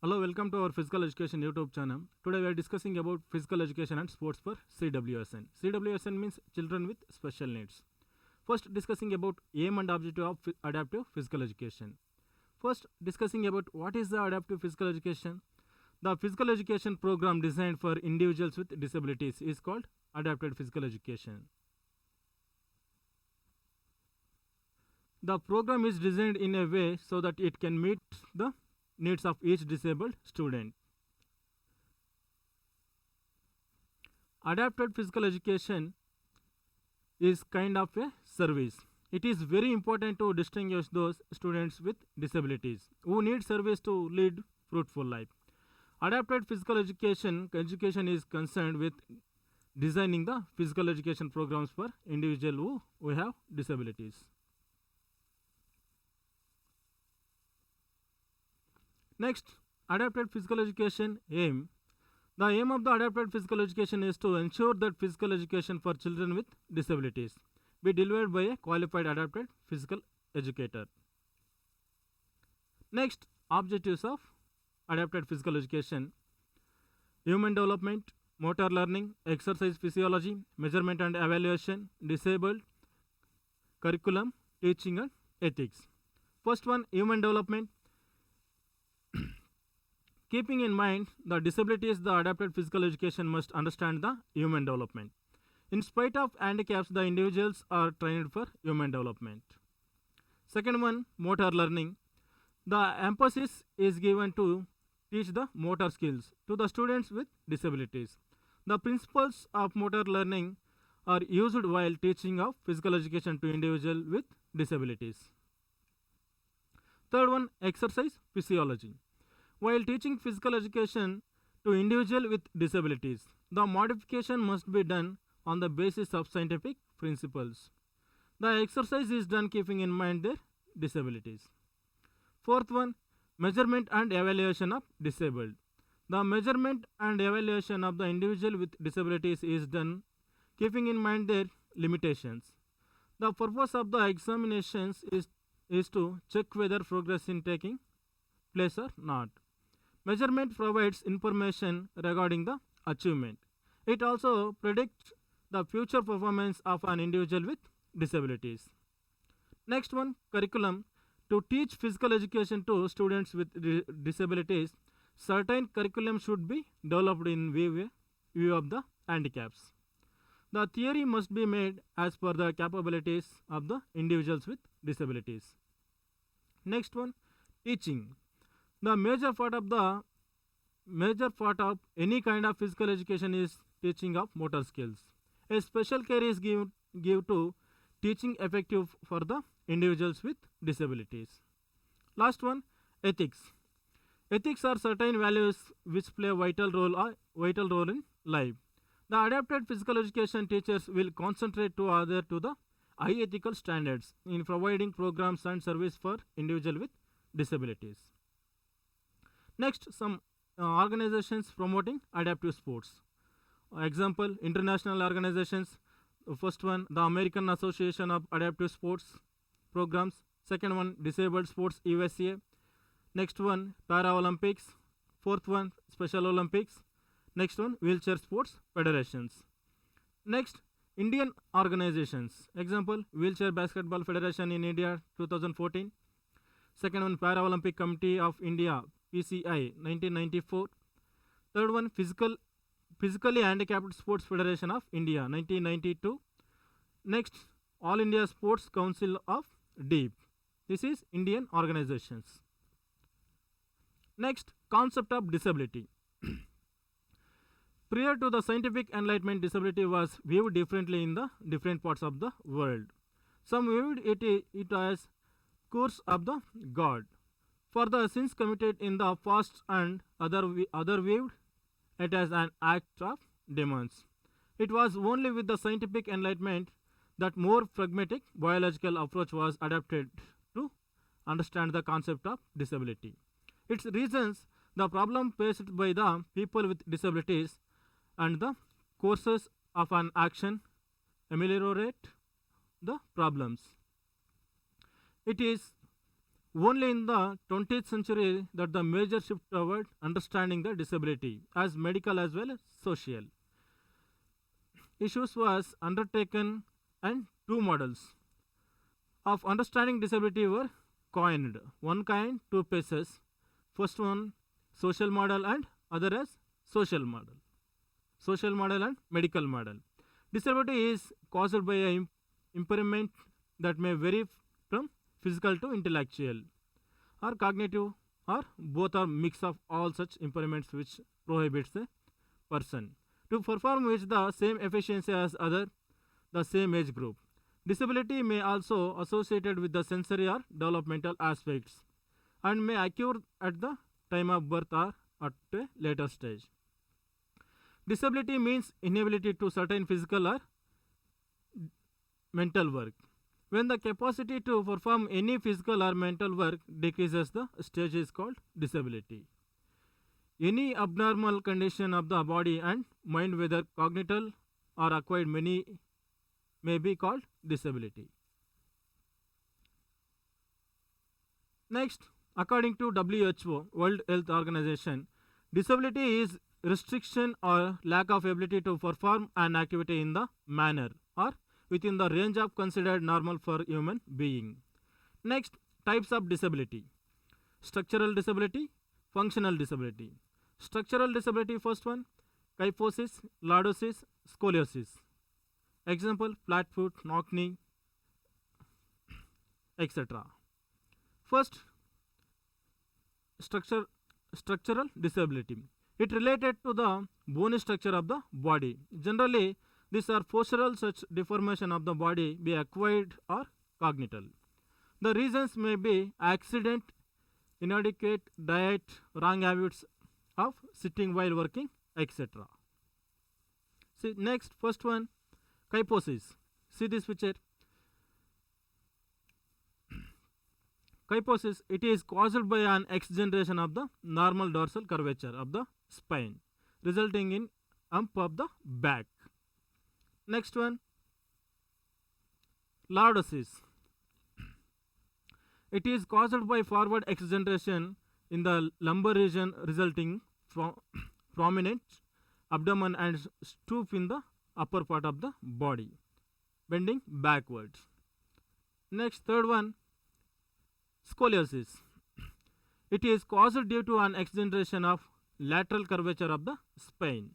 Hello, welcome to our physical education YouTube channel. Today we are discussing about physical education and sports for CWSN. CWSN means children with special needs. First discussing about aim and objective of adaptive physical education. First discussing about what is the adaptive physical education. The physical education program designed for individuals with disabilities is called adapted physical education. The program is designed in a way so that it can meet the needs of each disabled student. Adapted physical education is kind of a service. It is very important to distinguish those students with disabilities who need service to lead fruitful life. Adapted physical education is concerned with designing the physical education programs for individuals who have disabilities. Next, adapted physical education aim. The aim of the adapted physical education is to ensure that physical education for children with disabilities be delivered by a qualified adapted physical educator. Next, objectives of adapted physical education: human development, motor learning, exercise physiology, measurement and evaluation, disabled, curriculum, teaching and ethics. First one, human development. Keeping in mind the disabilities, the adapted physical education must understand the human development. In spite of handicaps, the individuals are trained for human development. Second one, motor learning. The emphasis is given to teach the motor skills to the students with disabilities. The principles of motor learning are used while teaching of physical education to individuals with disabilities. Third one, exercise physiology. While teaching physical education to individuals with disabilities, the modification must be done on the basis of scientific principles. The exercise is done keeping in mind their disabilities. Fourth one, measurement and evaluation of disabled. The measurement and evaluation of the individual with disabilities is done keeping in mind their limitations. The purpose of the examinations is to check whether progress in taking place or not. Measurement provides information regarding the achievement. It also predicts the future performance of an individual with disabilities. Next one, curriculum. To teach physical education to students with disabilities, certain curriculum should be developed in view of the handicaps. The theory must be made as per the capabilities of the individuals with disabilities. Next one, teaching. The major part of any kind of physical education is teaching of motor skills. A special care is give to teaching effective for the individuals with disabilities. Last one, ethics. Ethics are certain values which play a vital role in life. The adapted physical education teachers will concentrate to adhere to the high ethical standards in providing programs and service for individuals with disabilities. Next, some organizations promoting adaptive sports. Example, international organizations. First one, the American Association of Adaptive Sports Programs. Second one, Disabled Sports USA. Next one, Paralympics. Fourth one, Special Olympics. Next one, Wheelchair Sports Federations. Next, Indian organizations. Example, Wheelchair Basketball Federation in India 2014. Second one, Paralympic Committee of India PCI 1994. Third one, Physically Handicapped Sports Federation of India 1992. Next, All India Sports Council of DEEP. This is Indian organizations. Next, concept of disability. Prior to the scientific enlightenment, disability was viewed differently in the different parts of the world. Some viewed it as curse of the god for the sins committed in the past, and other viewed it as an act of demons. It was only with the scientific enlightenment that more pragmatic biological approach was adapted to understand the concept of disability. Its reasons, the problem faced by the people with disabilities, and the courses of an action ameliorate the problems. It is Only in the 20th century that the major shift toward understanding the disability as medical as well as social issues was undertaken, and two models of understanding disability were coined. One kind, two phases. First one, social model, and other as social model. Social model and medical model. Disability is caused by a impairment that may vary from physical to intellectual or cognitive, or both are mix of all such impairments which prohibits a person to perform with the same efficiency as other the same age group. Disability may also associated with the sensory or developmental aspects and may occur at the time of birth or at a later stage. Disability means inability to certain physical or mental work. When the capacity to perform any physical or mental work decreases, the stage is called disability. Any abnormal condition of the body and mind, whether congenital or acquired, may be called disability. Next, according to WHO, World Health Organization, disability is restriction or lack of ability to perform an activity in the manner or within the range of considered normal for human being. Next, types of disability: structural disability, functional disability. Structural disability, first one, kyphosis, lordosis, scoliosis. Example, flat foot, knock knee, etc. First, structural disability. It related to the bony structure of the body. Generally, these are postural such deformation of the body be acquired or congenital. The reasons may be accident, inadequate diet, wrong habits of sitting while working, etc. See next, first one, kyphosis. See this picture. Kyphosis, it is caused by an exageration of the normal dorsal curvature of the spine, resulting in hump of the back. Next one, lordosis. It is caused by forward exageration in the lumbar region, resulting from prominent abdomen and stoop in the upper part of the body, bending backwards. Next, third one, scoliosis. It is caused due to an exageration of lateral curvature of the spine.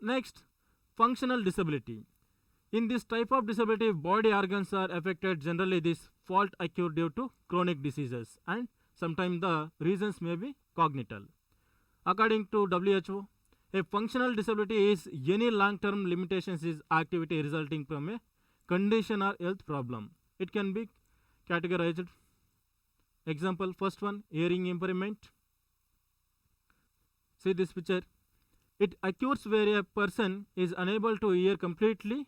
Next, functional disability. In this type of disability, body organs are affected. Generally, this fault occur due to chronic diseases, and sometimes the reasons may be congenital. According to WHO, a functional disability is any long-term limitations in activity resulting from a condition or health problem. It can be categorized. Example, first one, hearing impairment. See this picture. It occurs where a person is unable to hear completely.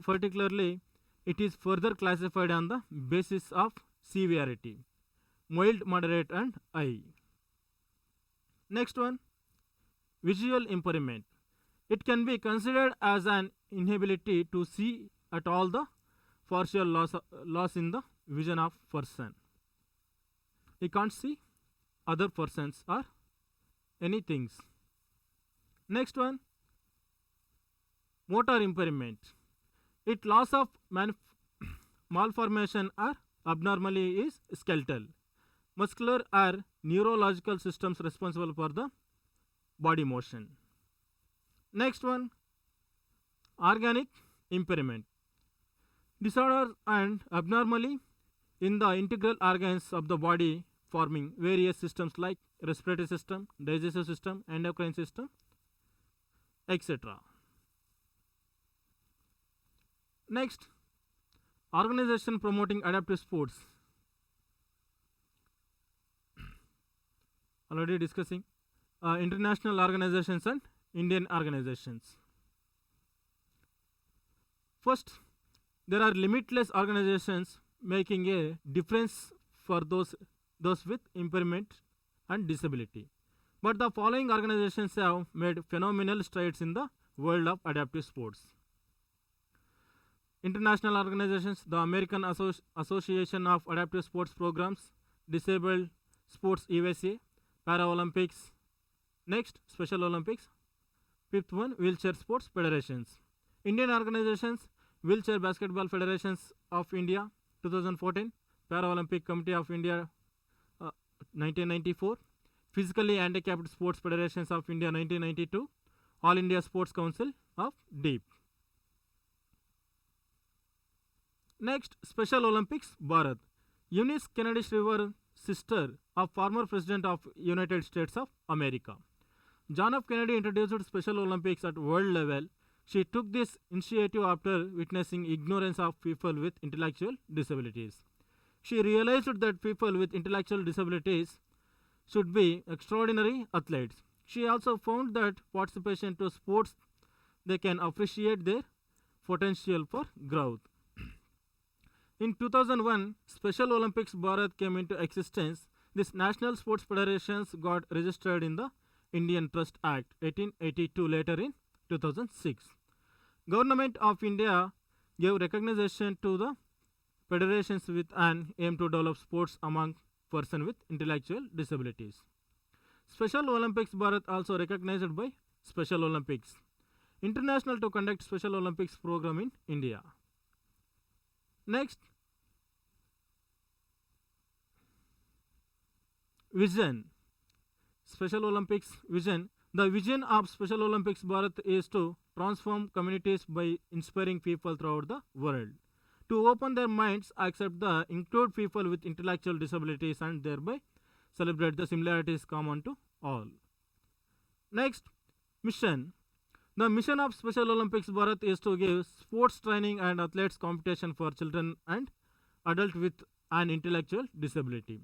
Particularly, it is further classified on the basis of severity: mild, moderate, and high. Next one, visual impairment. It can be considered as an inability to see at all, the partial loss in the vision of person. He can't see other persons or any things. Next one, motor impairment. It loss of malformation or abnormally is skeletal, muscular or neurological systems responsible for the body motion. Next one, organic impairment. Disorder and abnormally in the integral organs of the body, forming various systems like respiratory system, digestive system, endocrine system, etc. Next, organization promoting adaptive sports. Already discussing international organizations and Indian organizations. First, there are limitless organizations making a difference for those with impairment and disability. But the following organizations have made phenomenal strides in the world of adaptive sports. International organizations, the American Association of Adaptive Sports Programs, Disabled Sports USA, Paralympics, next Special Olympics, fifth one Wheelchair Sports Federations. Indian organizations, Wheelchair Basketball Federations of India 2014, Paralympic Committee of India 1994, Physically Handicapped Sports Federations of India 1992, All India Sports Council of DEEP. Next, Special Olympics Bharat. Eunice Kennedy Shriver, sister of former President of United States of America. John F. Kennedy introduced Special Olympics at world level. She took this initiative after witnessing ignorance of people with intellectual disabilities. She realized that people with intellectual disabilities should be extraordinary athletes. She also found that participation to sports they can appreciate their potential for growth. In 2001, Special Olympics Bharat came into existence. This national sports federations got registered in the Indian Trust Act 1882 later in 2006. Government of India gave recognition to the federations with an aim to develop sports among persons with intellectual disabilities. Special Olympics Bharat also recognized by Special Olympics International to conduct Special Olympics program in India. Next, vision. Special Olympics vision. The vision of Special Olympics Bharat is to transform communities by inspiring people throughout the world to open their minds, accept the include people with intellectual disabilities, and thereby celebrate the similarities common to all. Next, mission. The mission of Special Olympics Bharat is to give sports training and athletes competition for children and adults with an intellectual disability.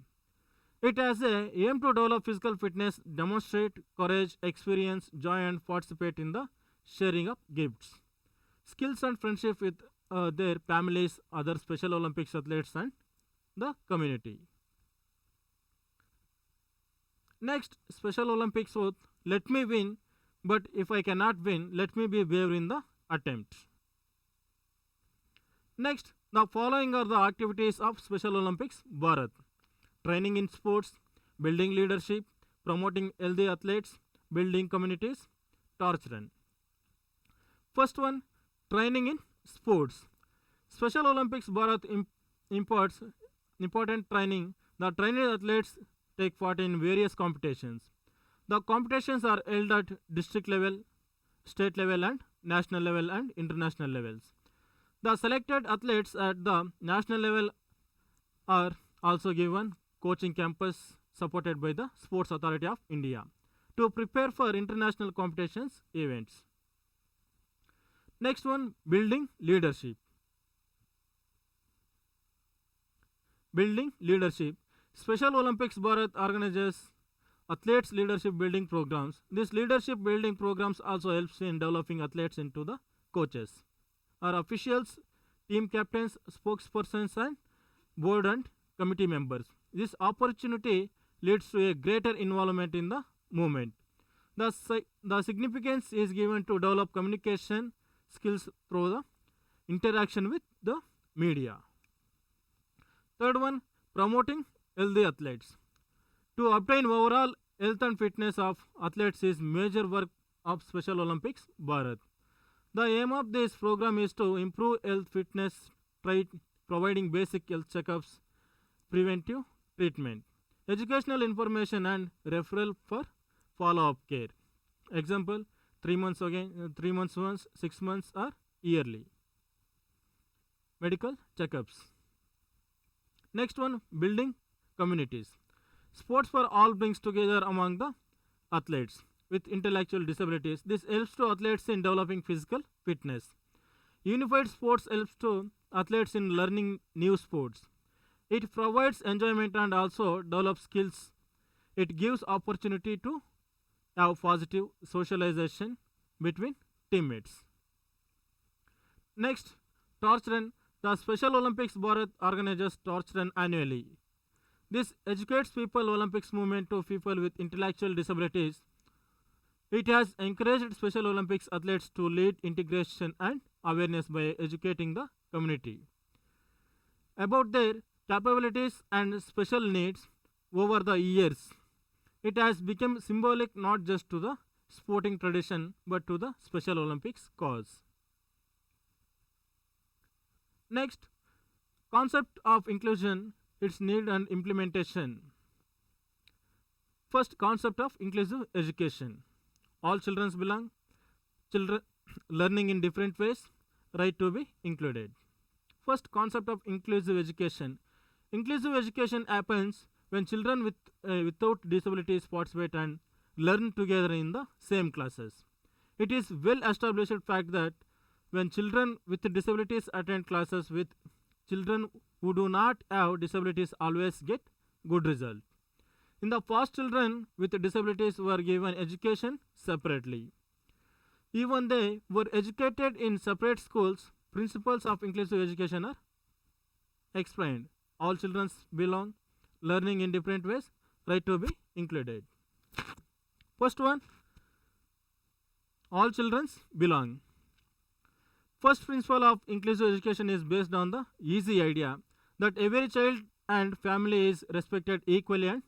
It has a aim to develop physical fitness, demonstrate courage, experience joy, and participate in the sharing of gifts, skills, and friendship with their families, other Special Olympics athletes, and the community. Next, Special Olympics oath. Let me win, but if I cannot win, let me be brave in the attempt. Next, the following are the activities of Special Olympics Bharat: training in sports, building leadership, promoting healthy athletes, building communities, torch run. First one, training in sports. Special Olympics Bharat imparts important training. The trained athletes take part in various competitions. The competitions are held at district level, state level, and national level and international levels. The selected athletes at the national level are also given coaching campus supported by the Sports Authority of India to prepare for international competitions events. Next one, building leadership. Building leadership. Special Olympics Bharat organizes athletes leadership building programs. These leadership building programs also helps in developing athletes into the coaches, or officials, team captains, spokespersons, and board and committee members. This opportunity leads to a greater involvement in the movement. The significance is given to develop communication skills through the interaction with the media. Third one, promoting healthy athletes. To obtain overall health and fitness of athletes is major work of Special Olympics Bharat. The aim of this program is to improve health fitness, providing basic health checkups, preventive treatment, educational information, and referral for follow-up care. Example: 3 months again, 3 months once, 6 months, or yearly. Medical checkups. Next one, building communities. Sports for all brings together among the athletes with intellectual disabilities. This helps to athletes in developing physical fitness. Unified sports helps to athletes in learning new sports. It provides enjoyment and also develops skills. It gives opportunity to have positive socialization between teammates. Next, torch run. The Special Olympics Bharat organizes torch run annually. This educates people Olympics movement to people with intellectual disabilities. It has encouraged Special Olympics athletes to lead integration and awareness by educating the community. About their capabilities and special needs over the years, it has become symbolic not just to the sporting tradition but to the Special Olympics cause. Next, concept of inclusion, its need and implementation. First, concept of inclusive education. All children belong, children learning in different ways, right to be included. First, concept of inclusive education. Inclusive education happens when children without disabilities participate and learn together in the same classes. It is well established fact that when children with disabilities attend classes with children who do not have disabilities always get good result. In the past, children with disabilities were given education separately. Even they were educated in separate schools, principles of inclusive education are explained. All children belong, learning in different ways, right to be included. First one, all children belong. First principle of inclusive education is based on the easy idea that every child and family is respected equally and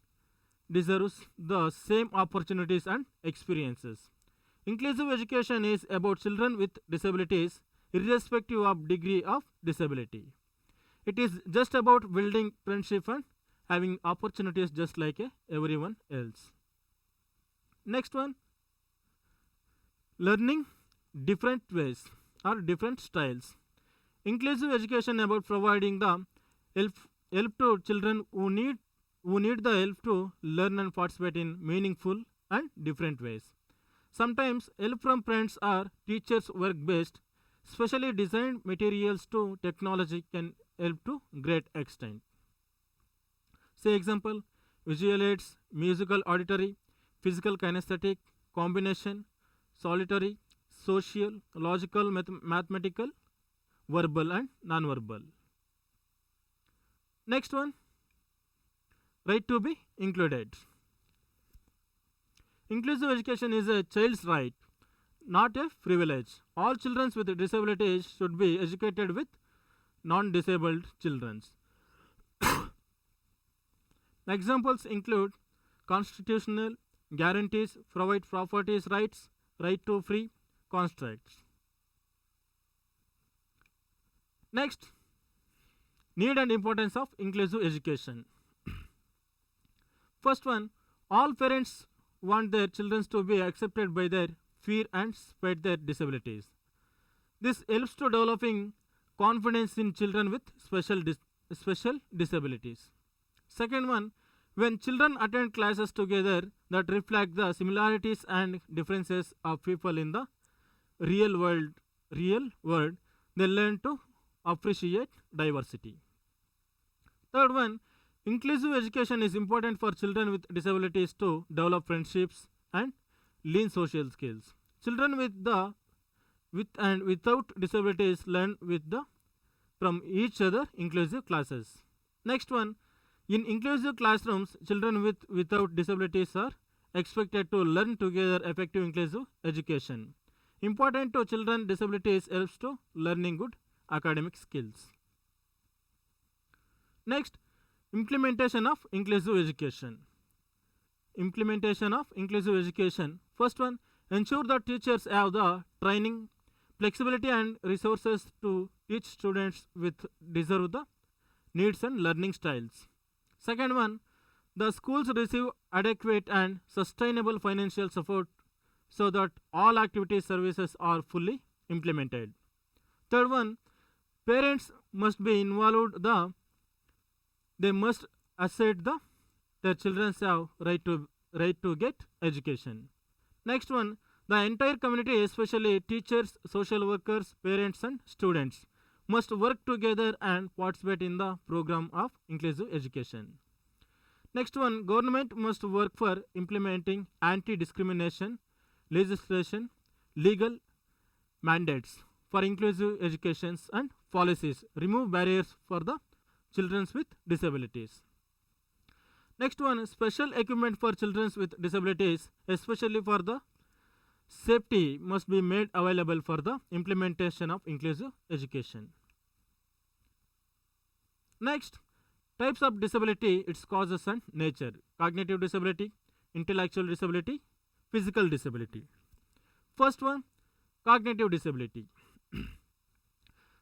deserves the same opportunities and experiences. Inclusive education is about children with disabilities irrespective of degree of disability. It is just about building friendship and having opportunities just like everyone else. Next one, learning different ways or different styles. Inclusive education about providing the help, help to children who need the help to learn and participate in meaningful and different ways. Sometimes help from friends or teachers work best. Specially designed materials to technology can help to great extent. Say example, visual aids, musical auditory, physical kinesthetic, combination, solitary, social, logical, mathematical, verbal and non-verbal. Next one, right to be included. Inclusive education is a child's right, not a privilege. All children with disabilities should be educated with non-disabled children. Examples include constitutional guarantees provide property rights, right to free constructs. Next, need and importance of inclusive education. First one, all parents want their children to be accepted by their fear and spite their disabilities. This helps to developing confidence in children with special disabilities. Second one, when children attend classes together that reflect the similarities and differences of people in the real world, they learn to appreciate diversity. Third one, inclusive education is important for children with disabilities to develop friendships and learn social skills. Children with and without disabilities learn from each other inclusive classes. Next one, in inclusive classrooms, children without disabilities are expected to learn together effective inclusive education. Important to children disabilities helps to learning good academic skills. Next, implementation of inclusive education. Implementation of inclusive education. First one, ensure that teachers have the training, flexibility and resources to teach students with deserve the needs and learning styles. Second one, the schools receive adequate and sustainable financial support so that all activity services are fully implemented. Third one, parents must be involved. They must assert their children have right to get education. Next one, the entire community, especially teachers, social workers, parents, and students, must work together and participate in the program of inclusive education. Next one, government must work for implementing anti-discrimination legislation, legal mandates for inclusive educations and policies, remove barriers for the children with disabilities. Next one, special equipment for children with disabilities, especially for the safety, must be made available for the implementation of inclusive education. Next, types of disability, its causes and nature. Cognitive disability, intellectual disability, physical disability. First one, cognitive disability.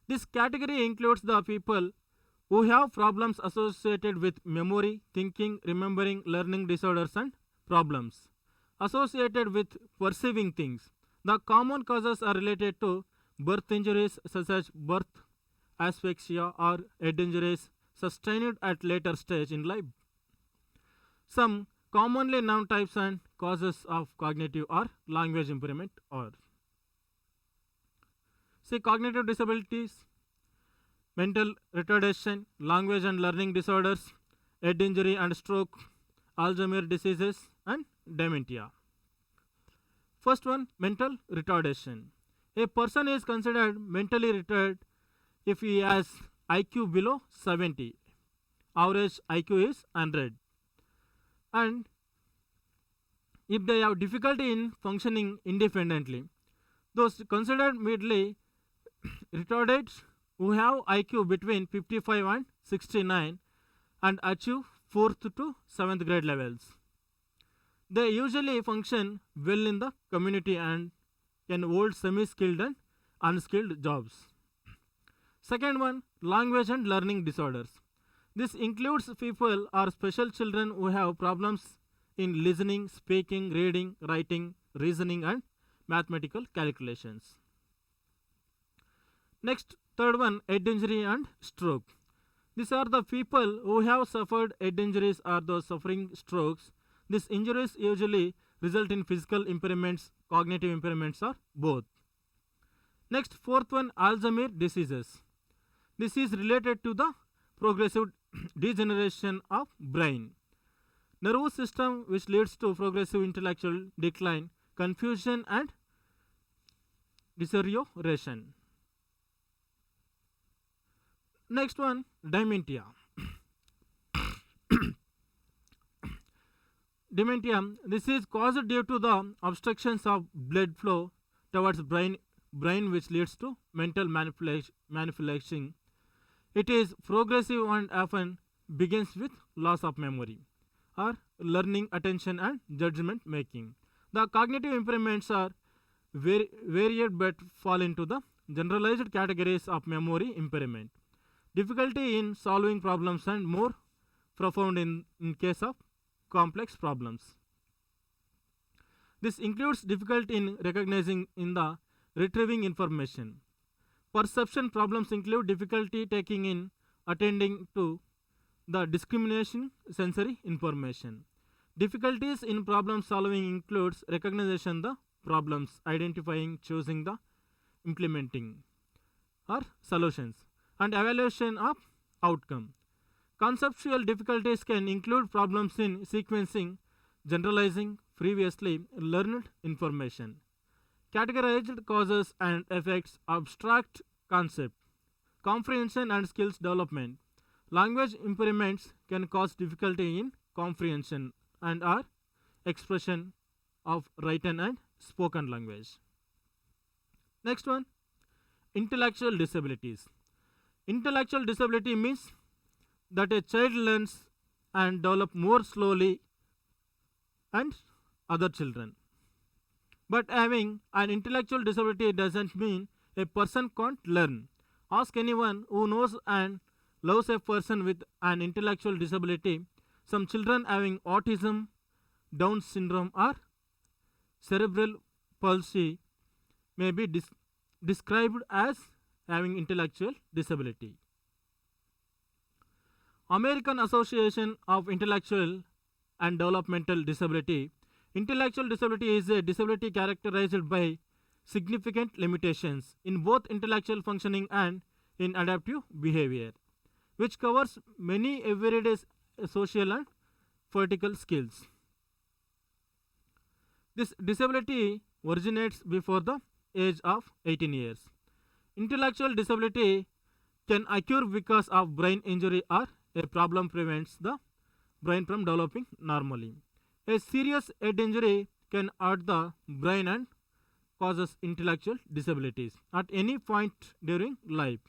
This category includes the people who have problems associated with memory, thinking, remembering, learning disorders, and problems associated with perceiving things. The common causes are related to birth injuries such as birth asphyxia or head injuries sustained at later stage in life. Some commonly known types and causes of cognitive or language impairment are, see, cognitive disabilities, mental retardation, language and learning disorders, head injury and stroke, Alzheimer's diseases, and dementia. First one, mental retardation. A person is considered mentally retarded if he has IQ below 70. Average IQ is 100. And if they have difficulty in functioning independently, those considered mildly retarded who have IQ between 55 and 69 and achieve 4th to 7th grade levels. They usually function well in the community and can hold semi-skilled and unskilled jobs. Second one, language and learning disorders. This includes people or special children who have problems in listening, speaking, reading, writing, reasoning, and mathematical calculations. Next, third one, head injury and stroke. These are the people who have suffered head injuries or those suffering strokes. These injuries usually result in physical impairments, cognitive impairments, or both. Next, fourth one, Alzheimer's diseases. This is related to the progressive degeneration of brain, nervous system, which leads to progressive intellectual decline, confusion, and deterioration. Next one, dementia. Dementia, this is caused due to the obstructions of blood flow towards brain which leads to mental manipulation. It is progressive and often begins with loss of memory or learning, attention, and judgment making. The cognitive impairments are varied but fall into the generalized categories of memory impairment, difficulty in solving problems, and more profound in case of complex problems. This includes difficulty in recognizing in the retrieving information. Perception problems include difficulty taking in, attending to the discrimination sensory information. Difficulties in problem solving includes recognition the problems, identifying, choosing the implementing or solutions, and evaluation of outcome. Conceptual difficulties can include problems in sequencing, generalizing previously learned information. Categorized causes and effects, abstract concept, comprehension and skills development. Language impairments can cause difficulty in comprehension and or expression of written and spoken language. Next one, intellectual disabilities. Intellectual disability means that a child learns and develop more slowly and other children. But having an intellectual disability doesn't mean a person can't learn. Ask anyone who knows and loves a person with an intellectual disability. Some children having autism, Down syndrome, or cerebral palsy may be described as having intellectual disability. American Association of Intellectual and Developmental Disability. Intellectual disability is a disability characterized by significant limitations in both intellectual functioning and in adaptive behavior, which covers many everyday social and political skills. This disability originates before the age of 18 years. Intellectual disability can occur because of brain injury or a problem prevents the brain from developing normally. A serious head injury can hurt the brain and causes intellectual disabilities at any point during life.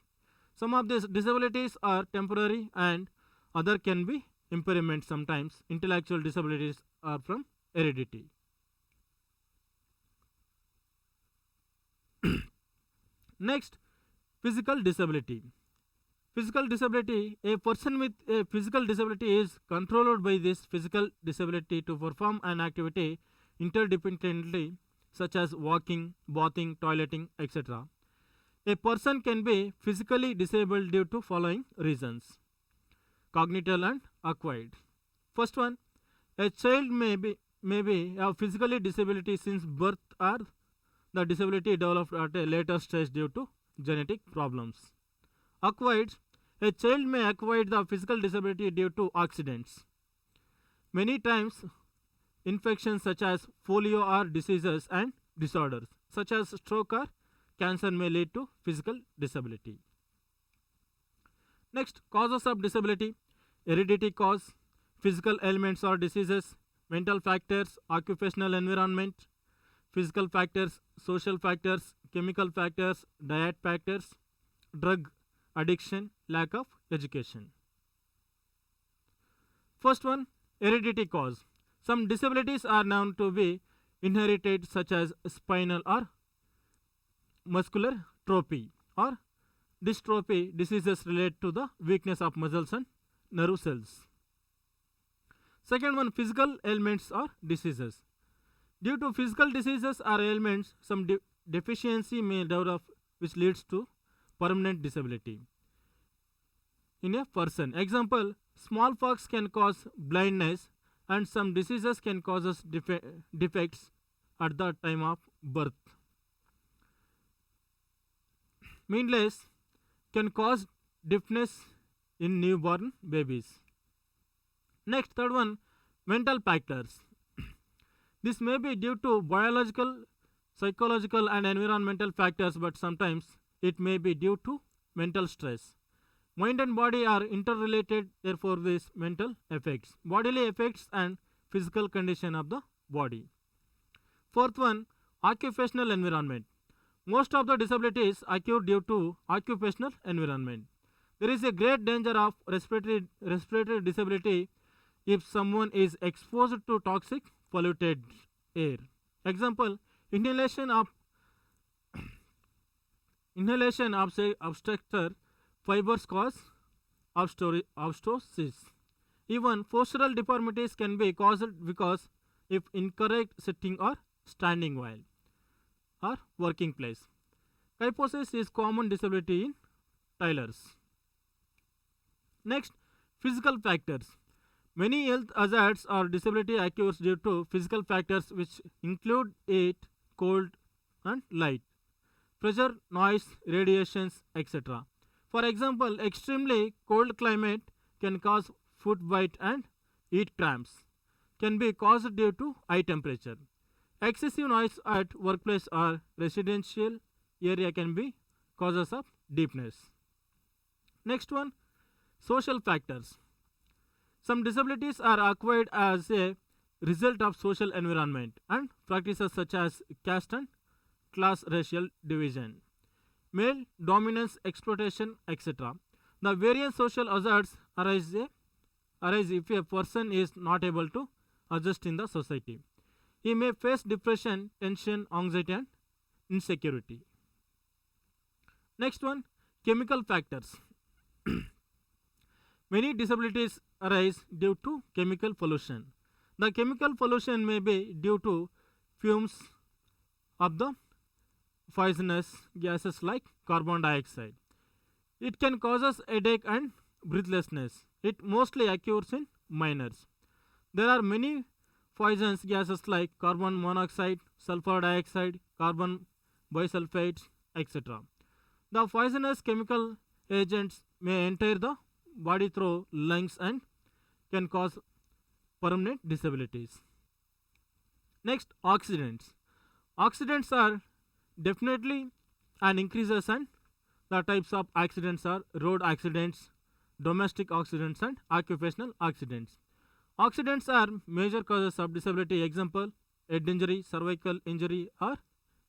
Some of these disabilities are temporary and other can be impairment sometimes. Intellectual disabilities are from heredity. Next, physical disability. Physical disability, a person with a physical disability is controlled by this physical disability to perform an activity interdependently, such as walking, bathing, toileting, etc. A person can be physically disabled due to following reasons: cognitive and acquired. First one, a child may be a physically disability since birth, or the disability developed at a later stage due to genetic problems. Acquired, a child may acquire the physical disability due to accidents. Many times, infections such as polio or diseases and disorders such as stroke or cancer may lead to physical disability. Next, causes of disability: heredity cause, physical ailments or diseases, mental factors, occupational environment, physical factors, social factors, chemical factors, diet factors, drug addiction, lack of education. First one, heredity cause. Some disabilities are known to be inherited, such as spinal or muscular trophy or dystrophy diseases relate to the weakness of muscles and nerve cells. Second one, physical ailments or diseases. Due to physical diseases or ailments, some deficiency may develop which leads to permanent disability in a person. Example, smallpox can cause blindness and some diseases can cause us defects at the time of birth. Meaningless can cause deafness in newborn babies. Next, third one, mental factors. This may be due to biological, psychological, and environmental factors, but sometimes it may be due to mental stress. Mind and body are interrelated, therefore, these mental effects, bodily effects, and physical condition of the body. Fourth one, occupational environment. Most of the disabilities occur due to occupational environment. There is a great danger of respiratory disability if someone is exposed to toxic polluted air. Example, inhalation of obstructor fibers cause obstosis. Even postural deformities can be caused because if incorrect sitting or standing while or working place. Kyphosis is common disability in tailors. Next, physical factors. Many health hazards or disability occurs due to physical factors which include heat, cold and light, pressure, noise, radiations, etc. For example, extremely cold climate can cause foot bite and heat cramps. Can be caused due to high temperature. Excessive noise at workplace or residential area can be causes of deafness. Next one, social factors. Some disabilities are acquired as a result of social environment and practices such as caste and class racial division, male dominance, exploitation, etc. The various social hazards arise if a person is not able to adjust in the society. He may face depression, tension, anxiety, and insecurity. Next one, chemical factors. Many disabilities arise due to chemical pollution. The chemical pollution may be due to fumes of the poisonous gases like carbon dioxide. It can cause us headache and breathlessness. It mostly occurs in minors. There are many poisonous gases like carbon monoxide, sulfur dioxide, carbon bisulfate, etc. The poisonous chemical agents may enter the body through lungs and can cause permanent disabilities. Next, accidents. Accidents are definitely an increases, and the types of accidents are road accidents, domestic accidents, and occupational accidents. Accidents are major causes of disability. Example, head injury, cervical injury are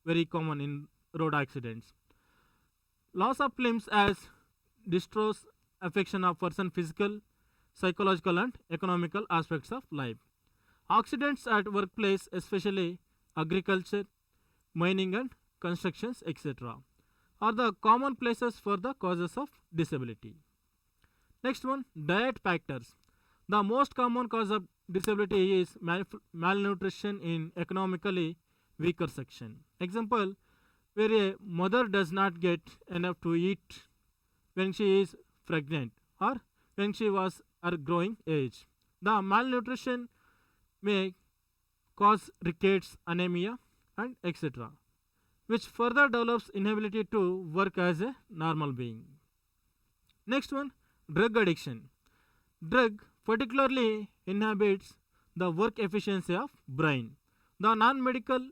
very common in road accidents. Loss of limbs as destroys affection of person physical, psychological and economical aspects of life. Accidents at workplace, especially agriculture, mining and constructions, etc., are the common places for the causes of disability. Next one, diet factors. The most common cause of disability is malnutrition in economically weaker section. Example, where a mother does not get enough to eat when she is pregnant or when she was her growing age. The malnutrition may cause rickets, anemia, and etc., which further develops inability to work as a normal being. Next one, drug addiction. Drug particularly inhibits the work efficiency of brain. The non-medical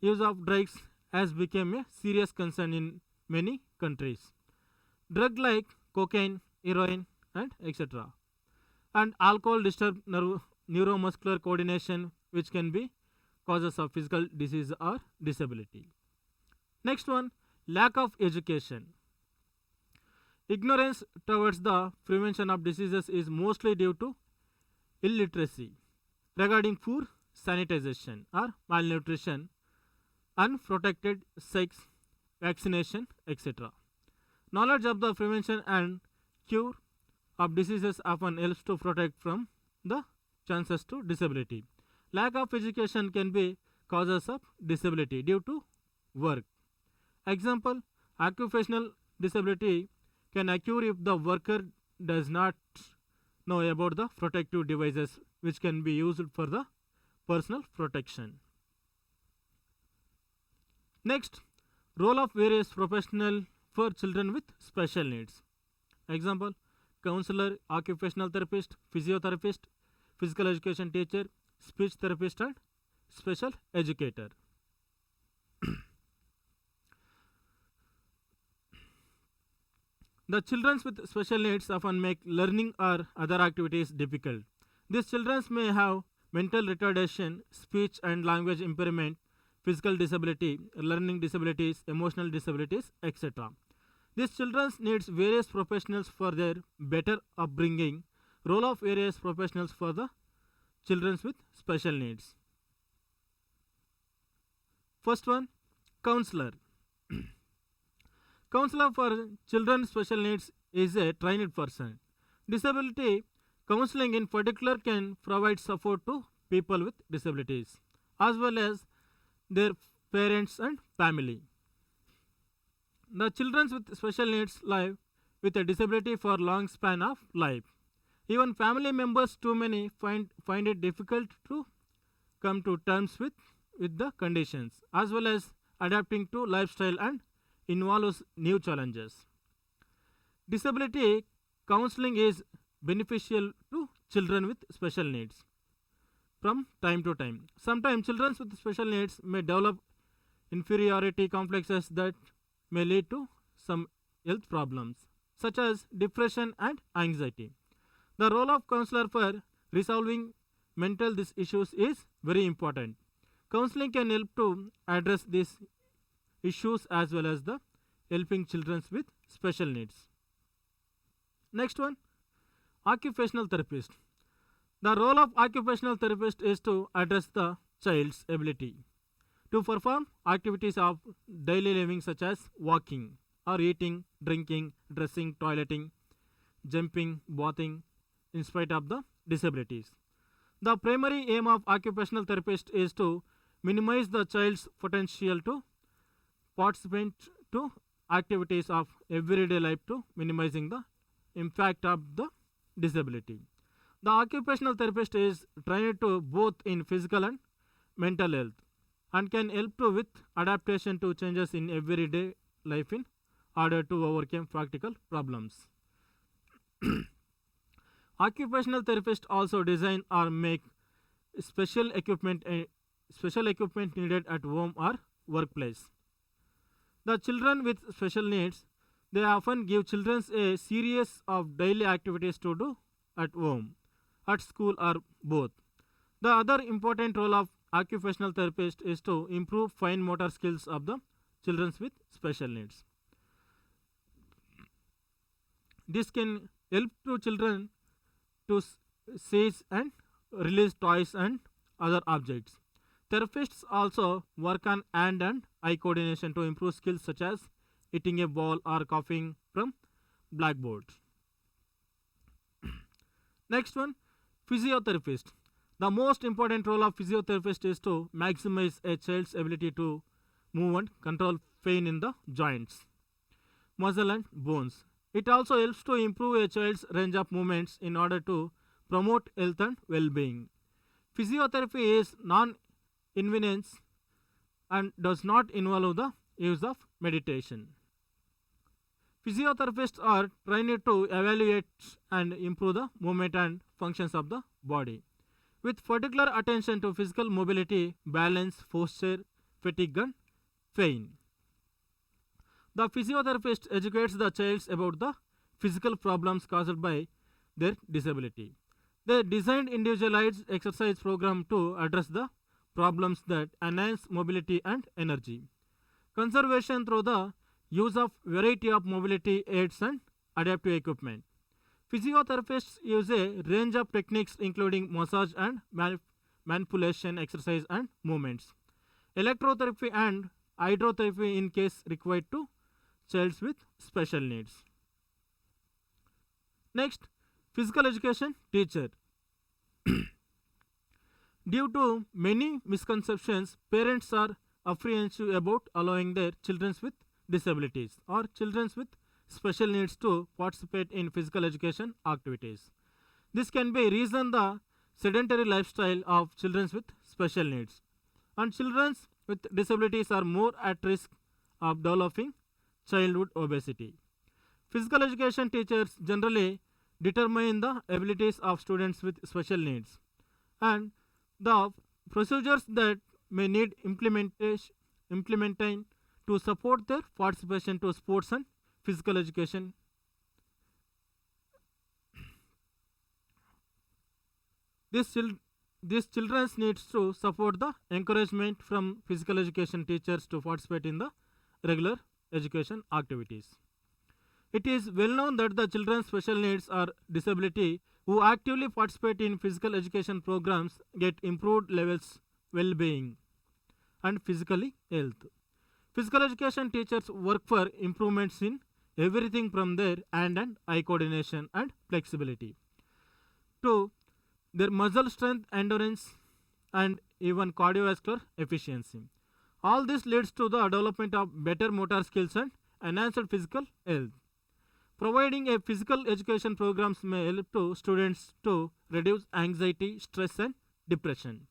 use of drugs has become a serious concern in many countries. Drugs like cocaine, heroin, and etc., and alcohol disturb neuromuscular coordination, which can be causes of physical disease or disability. Next one, lack of education. Ignorance towards the prevention of diseases is mostly due to illiteracy regarding poor sanitization or malnutrition, unprotected sex, vaccination, etc. Knowledge of the prevention and cure of diseases often helps to protect from the chances to disability. Lack of education can be causes of disability due to work. Example, occupational disability can occur if the worker does not know about the protective devices which can be used for the personal protection. Next, role of various professional for children with special needs. Example, counselor, occupational therapist, physiotherapist, physical education teacher, speech therapist and special educator. The children with special needs often make learning or other activities difficult. These children may have mental retardation, speech and language impairment, physical disability, learning disabilities, emotional disabilities, etc. These children needs various professionals for their better upbringing. Role of various professionals for the children with special needs. First one, counselor. Counselor for children special needs is a trained person. Disability counseling in particular can provide support to people with disabilities as well as their parents and family. The children with special needs live with a disability for long span of life. Even family members too many find it difficult to come to terms with the conditions as well as adapting to lifestyle and involves new challenges. Disability counseling is beneficial to children with special needs from time to time. Sometimes children with special needs may develop inferiority complexes that may lead to some health problems such as depression and anxiety. The role of counselor for resolving mental these issues is very important. Counseling can help to address these issues as well as the helping children with special needs. Next one, occupational therapist. The role of occupational therapist is to address the child's ability to perform activities of daily living such as walking or eating, drinking, dressing, toileting, jumping, bathing in spite of the disabilities. The primary aim of occupational therapist is to minimize the child's potential to participate to activities of everyday life to minimizing the impact of the disability. The occupational therapist is trained to both in physical and mental health and can help to with adaptation to changes in everyday life in order to overcome practical problems. Occupational therapists also design or make special equipment needed at home or workplace. The children with special needs, they often give children a series of daily activities to do at home, at school or both. The other important role of occupational therapist is to improve fine motor skills of the children with special needs. This can help to children to seize and release toys and other objects. Therapists also work on hand and eye coordination to improve skills such as eating a ball or copying from blackboards. Next one, physiotherapist. The most important role of physiotherapist is to maximize a child's ability to move and control pain in the joints, muscle and bones. It also helps to improve a child's range of movements in order to promote health and well-being. Physiotherapy is non-invasive and does not involve the use of meditation. Physiotherapists are trained to evaluate and improve the movement and functions of the body, with particular attention to physical mobility, balance, posture, fatigue, and pain. The physiotherapist educates the child about the physical problems caused by their disability. They designed individualized exercise program to address the problems that enhance mobility and energy. Conservation through the use of variety of mobility aids and adaptive equipment. Physiotherapists use a range of techniques including massage and manipulation, exercise and movements, electrotherapy and hydrotherapy in case required to children with special needs. Next, physical education teacher. Due to many misconceptions, parents are apprehensive about allowing their children with disabilities or children with special needs to participate in physical education activities. This can be reason the sedentary lifestyle of children with special needs, and children with disabilities are more at risk of developing childhood obesity. Physical education teachers generally determine the abilities of students with special needs and the procedures that may need implementing to support their participation to sports and physical education. This, this children's needs to support the encouragement from physical education teachers to participate in the regular education activities. It is well known that the children's special needs or disability who actively participate in physical education programs get improved levels well-being and physically health. Physical education teachers work for improvements in everything from their hand and eye coordination and flexibility to their muscle strength, endurance, and even cardiovascular efficiency. All this leads to the development of better motor skills and enhanced physical health. Providing a physical education programs may help to students to reduce anxiety, stress, and depression.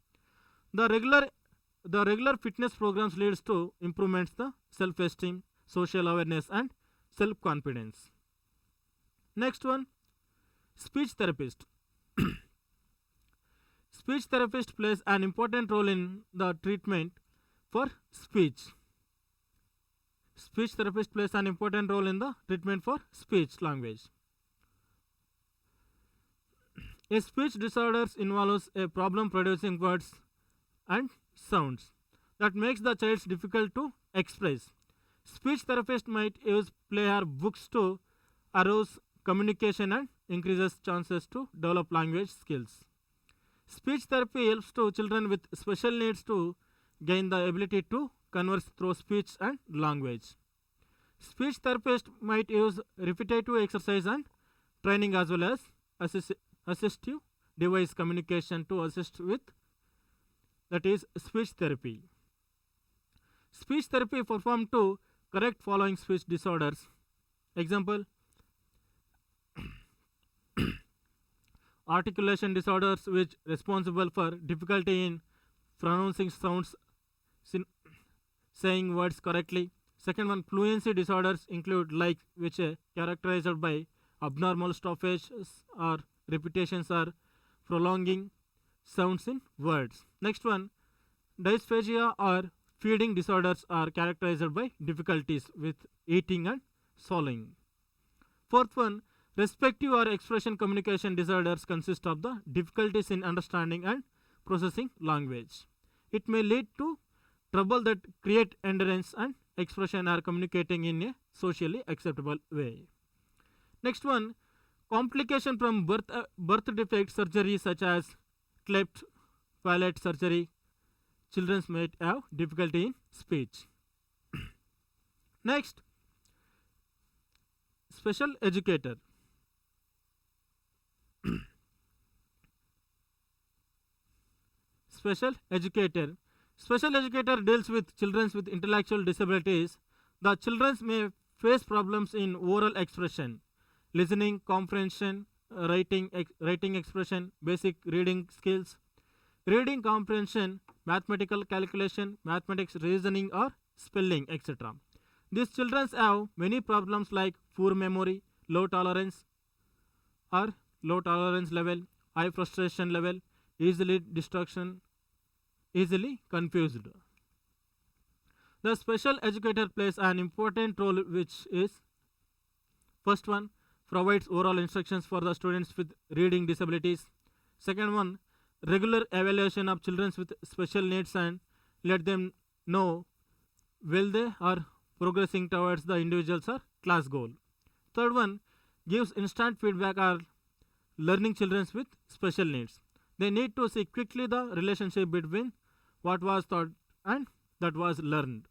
The regular fitness programs leads to improvements the self-esteem, social awareness, and self-confidence. Next one, speech therapist. Speech therapist plays an important role in the treatment for speech. Speech therapist plays an important role in the treatment for speech language. A speech disorder involves a problem producing words and sounds that makes the child difficult to express. Speech therapist might use play or books to arouse communication and increases chances to develop language skills. Speech therapy helps to children with special needs to gain the ability to converse through speech and language. Speech therapist might use repetitive exercise and training as well as assistive device communication to assist with that is speech therapy. Speech therapy performed to correct following speech disorders. Example, articulation disorders which responsible for difficulty in pronouncing sounds, saying words correctly. Second one, fluency disorders include like which are characterized by abnormal stoppages or repetitions or prolonging sounds in words. Next one, dysphagia or feeding disorders are characterized by difficulties with eating and swallowing. Fourth one, respective or expression communication disorders consist of the difficulties in understanding and processing language. It may lead to trouble that create endurance and expression or communicating in a socially acceptable way. Next one, complication from birth defect surgery such as cleft palate surgery. Children might have difficulty in speech. Next, special educator. Special educator. Special educator deals with children with intellectual disabilities. The children may face problems in oral expression, listening, comprehension, writing expression, basic reading skills, reading comprehension, mathematical calculation, mathematics reasoning or spelling, etc. These children have many problems like poor memory, low tolerance or low tolerance level, high frustration level, easily distraction, easily confused. The special educator plays an important role, which is first one, provides oral instructions for the students with reading disabilities. Second one, regular evaluation of children with special needs and let them know will they are progressing towards the individual's or class goal. Third one, gives instant feedback or learning children with special needs. They need to see quickly the relationship between what was taught and that was learned.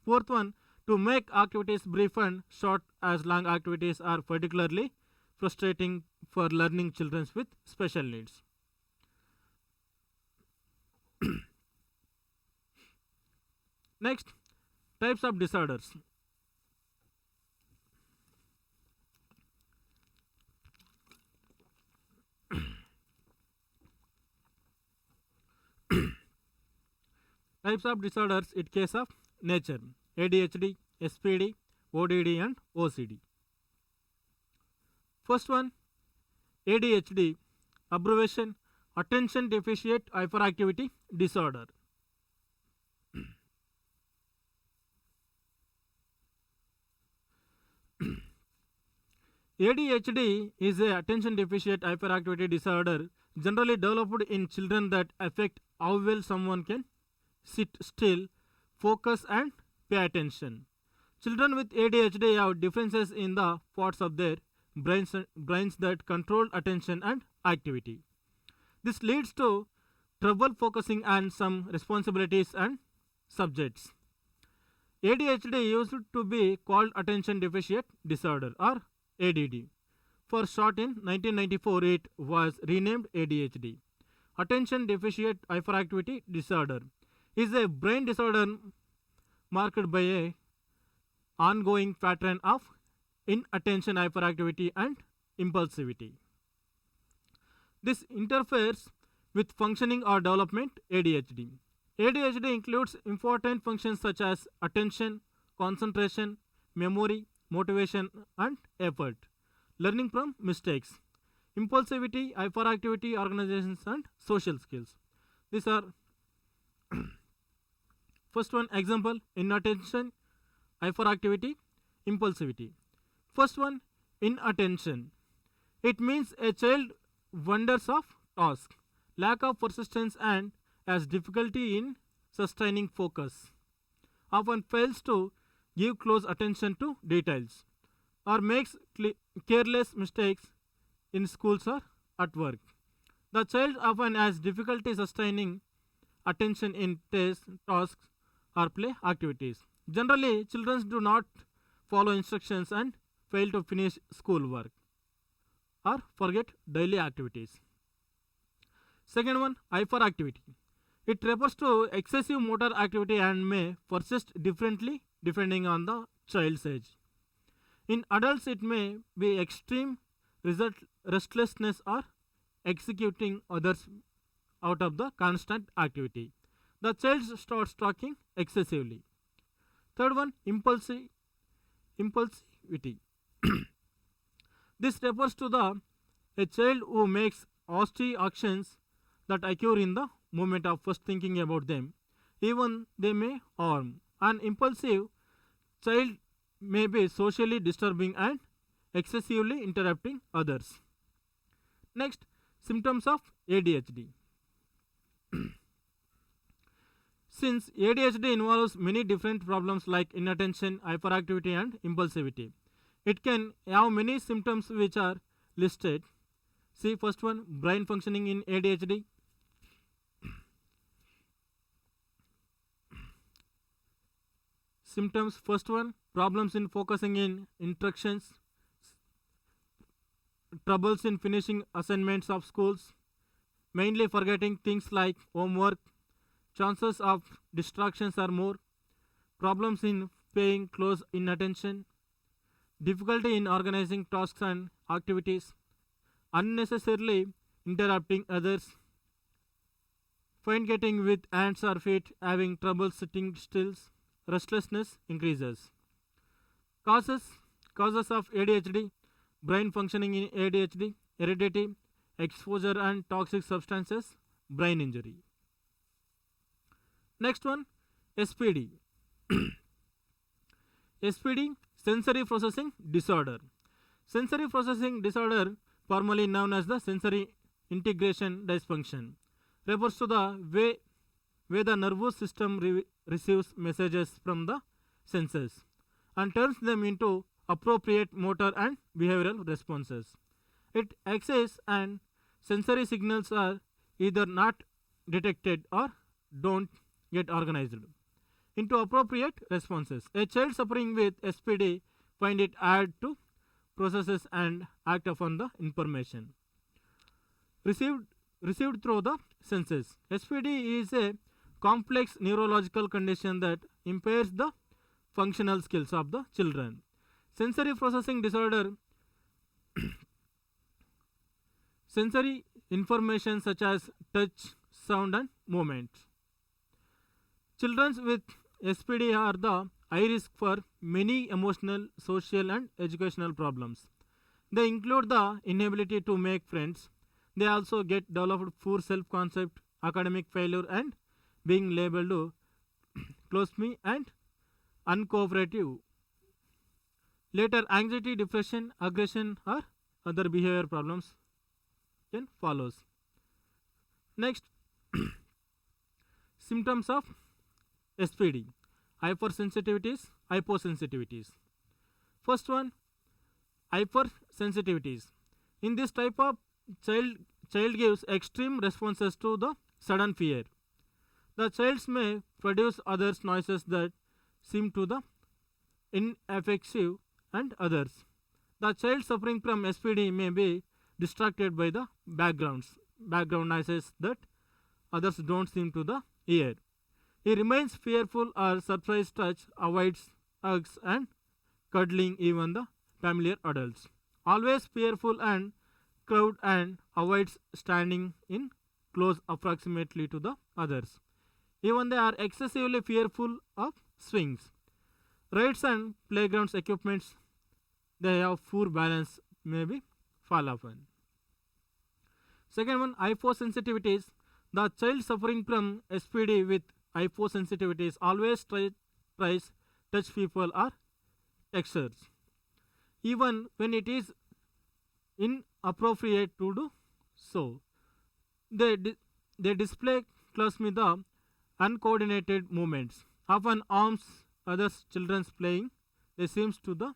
Fourth one, to make activities brief and short as long activities are particularly frustrating for learning children with special needs. Next, types of disorders. Types of disorders in case of nature: ADHD, SPD, ODD, and OCD. First one, ADHD, abbreviation attention deficit hyperactivity disorder. ADHD is a attention deficit hyperactivity disorder generally developed in children that affect how well someone can sit still, focus, and pay attention. Children with ADHD have differences in the parts of their brains that control attention and activity. This leads to trouble focusing on some responsibilities and subjects. ADHD used to be called attention deficit disorder or ADD. For short, in 1994 it was renamed ADHD. Attention deficit hyperactivity disorder is a brain disorder marked by a ongoing pattern of inattention hyperactivity and impulsivity. This interferes with functioning or development ADHD. ADHD includes important functions such as attention, concentration, memory, motivation, and effort, learning from mistakes, impulsivity, hyperactivity, organizations, and social skills. These are first one example: inattention, hyperactivity, impulsivity. First one, inattention. It means a child wanders off task, lack of persistence, and has difficulty in sustaining focus, often fails to give close attention to details, or makes careless mistakes in schools or at work. The child often has difficulty sustaining attention in tasks or play activities. Generally, children do not follow instructions and fail to finish schoolwork or forget daily activities. Second one, hyperactivity. It refers to excessive motor activity and may persist differently depending on the child's age. In adults, it may be extreme restlessness or executing others out of the constant activity. The child starts talking excessively. Third one, impulsivity. This refers to a child who makes hasty actions that occur in the moment of first thinking about them, even they may harm. An impulsive child may be socially disturbing and excessively interrupting others. Next, symptoms of ADHD. Since ADHD involves many different problems like inattention, hyperactivity, and impulsivity, It can have many symptoms which are listed. See, first one, brain functioning in ADHD. Symptoms, first one, problems in focusing in instructions, troubles in finishing assignments of schools, mainly forgetting things like homework, chances of distractions are more, problems in paying close in attention, difficulty in organizing tasks and activities, unnecessarily interrupting others, find getting with hands or feet, having trouble sitting still, restlessness increases. Causes Causes of ADHD: brain functioning in ADHD, heredity, exposure and toxic substances, brain injury. Next one, SPD. SPD, sensory processing disorder. Sensory processing disorder, formerly known as the sensory integration dysfunction, refers to the way the nervous system receives messages from the senses and turns them into appropriate motor and behavioral responses. It access and sensory signals are either not detected or don't get organized into appropriate responses. A child suffering with SPD find it hard to processes and act upon the information received through the senses. SPD is a complex neurological condition that impairs the functional skills of the children. Sensory processing disorder, sensory information such as touch, sound and movement. Children with SPD are the high risk for many emotional, social and educational problems. They include the inability to make friends. They also get developed poor self-concept, academic failure and being labeled close-me and uncooperative. Later, anxiety, depression, aggression or other behavior problems can follows. Next, symptoms of SPD: hypersensitivities, hyposensitivities. First one, hypersensitivities. In this type of child gives extreme responses to the sudden fear. The child may produce others noises that seem to the ineffective and others. The child suffering from SPD may be distracted by the background noises that others don't seem to the ear. He remains fearful or surprised touch, avoids hugs and cuddling even the familiar adults. Always fearful and crowd and avoids standing in close approximately to the others. Even they are excessively fearful of swings. Rides and playgrounds equipments, they have poor balance, maybe fall often. Second one, hyposensitivities. The child suffering from SPD with hyposensitivities always tries touch people or textures, even when it is inappropriate to do so. They display closely the uncoordinated movements, often arms others children's playing. They seems to the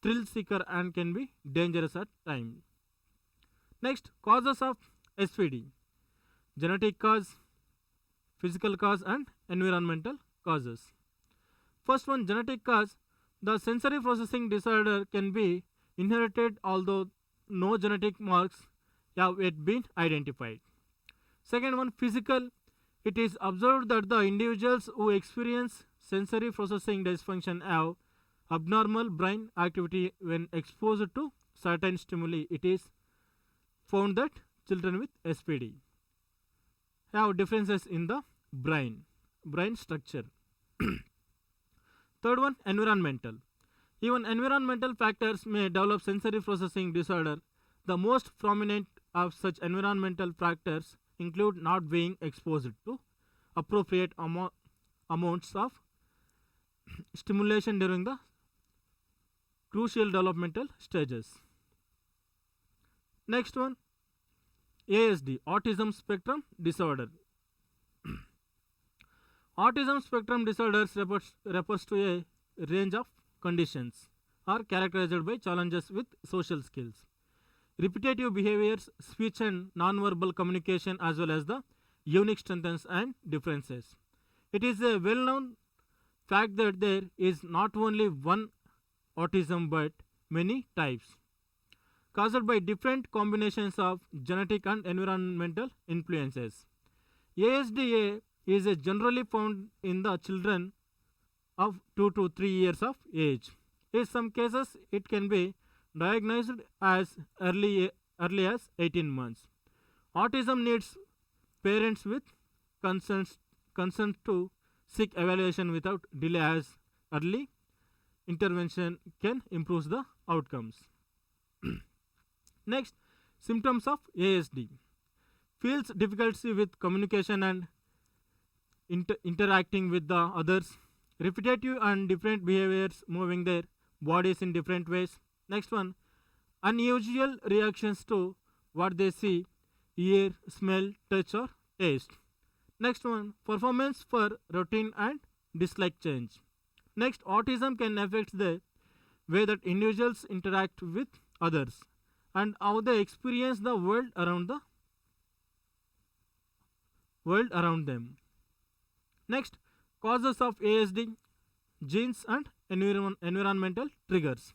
thrill seeker and can be dangerous at times. Next, causes of SPD: genetic cause, physical cause and environmental causes. First one, genetic cause. The sensory processing disorder can be inherited although no genetic marks have yet been identified. Second one, physical. It is observed that the individuals who experience sensory processing dysfunction have abnormal brain activity when exposed to certain stimuli. It is found that children with SPD have differences in the brain structure. Third one, environmental. Even environmental factors may develop sensory processing disorder. The most prominent of such environmental factors include not being exposed to appropriate amounts of stimulation during the crucial developmental stages. Next one, ASD, autism spectrum disorder. Autism spectrum disorders refers to a range of conditions are characterized by challenges with social skills, repetitive behaviors, speech and non-verbal communication, as well as the unique strengths and differences. It is a well-known fact that there is not only one autism but many types, caused by different combinations of genetic and environmental influences. ASDA is generally found in the children of 2 to 3 years of age. In some cases, it can be diagnosed as early as 18 months. Autism needs parents with consent to seek evaluation without delay, as early intervention can improve the outcomes. Next, symptoms of ASD. Feels difficulty with communication and interacting with the others. Repetitive and different behaviors, moving their bodies in different ways. Next one, unusual reactions to what they see, hear, smell, touch, or taste. Next one, performance for routine and dislike change. Next, autism can affect the way that individuals interact with others and how they experience the world around them. Next, causes of ASD, genes and environmental triggers.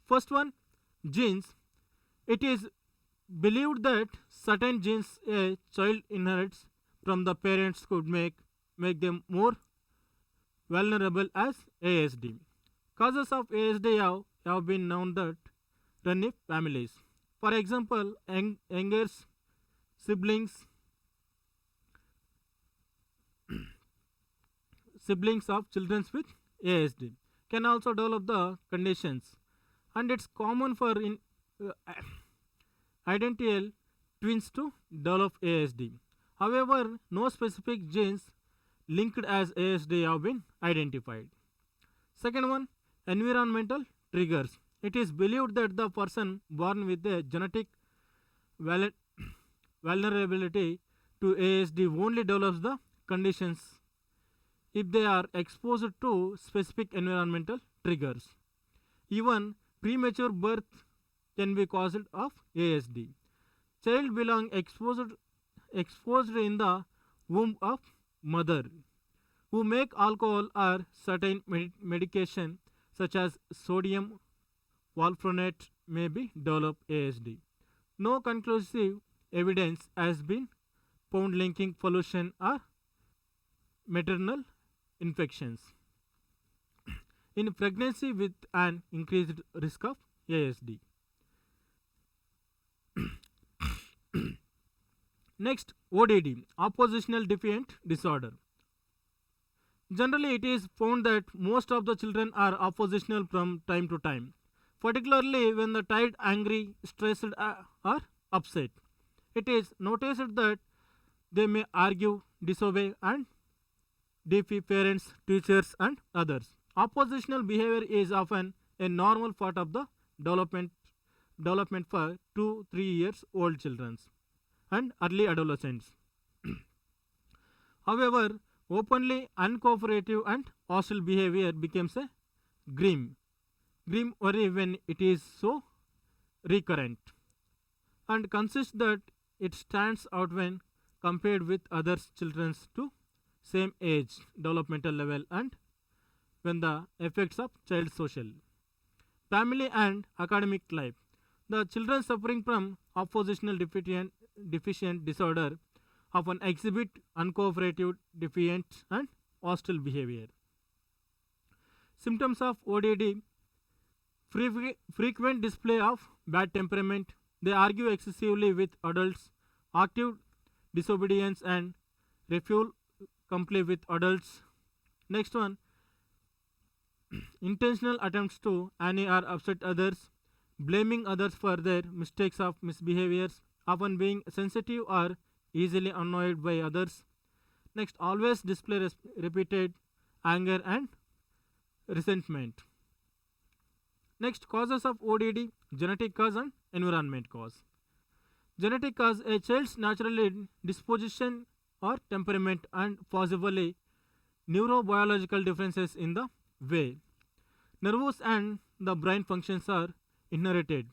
First one, genes. It is believed that certain genes a child inherits from the parents could make them more vulnerable as ASD. Causes of ASD have been known that run in families. For example, younger siblings siblings of children with ASD can also develop the conditions, and it's common for uh, identical twins to develop ASD. However, no specific genes linked as ASD have been identified. Second one, environmental triggers. It is believed that the person born with a genetic val- vulnerability to ASD only develops the conditions if they are exposed to specific environmental triggers. Even premature birth can be caused of ASD. Child belong exposed in the womb of mother who make alcohol or certain medication such as sodium valproate may be develop ASD. No conclusive evidence has been found linking pollution or maternal infections in pregnancy with an increased risk of ASD. Next, ODD, oppositional defiant disorder. Generally, it is found that most of the children are oppositional from time to time, particularly when the tired, angry, stressed, or upset. It is noticed that they may argue, disobey, and defy parents, teachers, and others. Oppositional behavior is often a normal part of the development for 2 3 years old children and early adolescents. However, openly uncooperative and hostile behavior becomes a grim, grim worry when it is so recurrent, and consists that it stands out when compared with other children to same age, developmental level, and when the effects of child social, family, and academic life. The children suffering from oppositional deficient disorder often exhibit uncooperative, defiant, and hostile behavior. Symptoms of ODD: frequent display of bad temperament. They argue excessively with adults, active disobedience, and refuse comply with adults. Next one, intentional attempts to annoy or upset others, blaming others for their mistakes of misbehaviors, often being sensitive or easily annoyed by others. Next, always display repeated anger and resentment. Next, causes of ODD: genetic cause and environment cause. Genetic cause: a child's natural disposition or temperament and possibly neurobiological differences in the way nervous and the brain functions are inherited.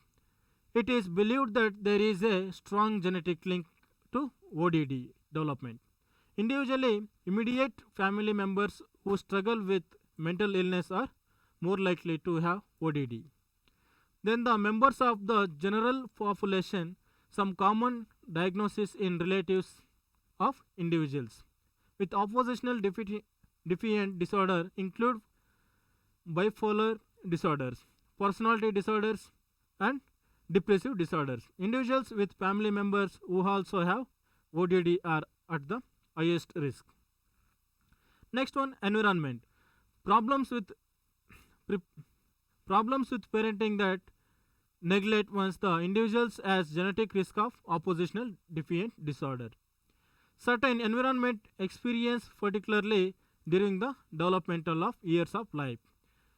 It is believed that there is a strong genetic link to ODD development. Individually, immediate family members who struggle with mental illness are more likely to have ODD. Then the members of the general population, some common diagnosis in relatives of individuals with oppositional defiant disorder include bipolar disorders, personality disorders, and depressive disorders. Individuals with family members who also have ODD are at the highest risk. Next one, environment. Problems with pre- problems with parenting that neglect one's the individuals as genetic risk of oppositional defiant disorder. Certain environment experience, particularly during the developmental of years of life,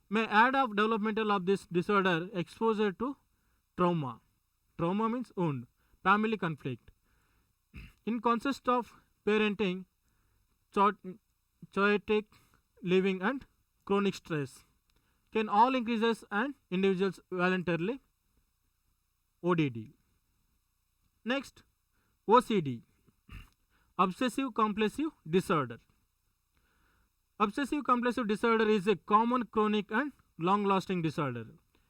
may add up developmental of this disorder exposure to trauma. Trauma means wound, family conflict. In consist of parenting, chaotic living and chronic stress can all increases an individual's voluntarily ODD. Next, OCD, obsessive compulsive disorder. Obsessive compulsive disorder is a common chronic and long lasting disorder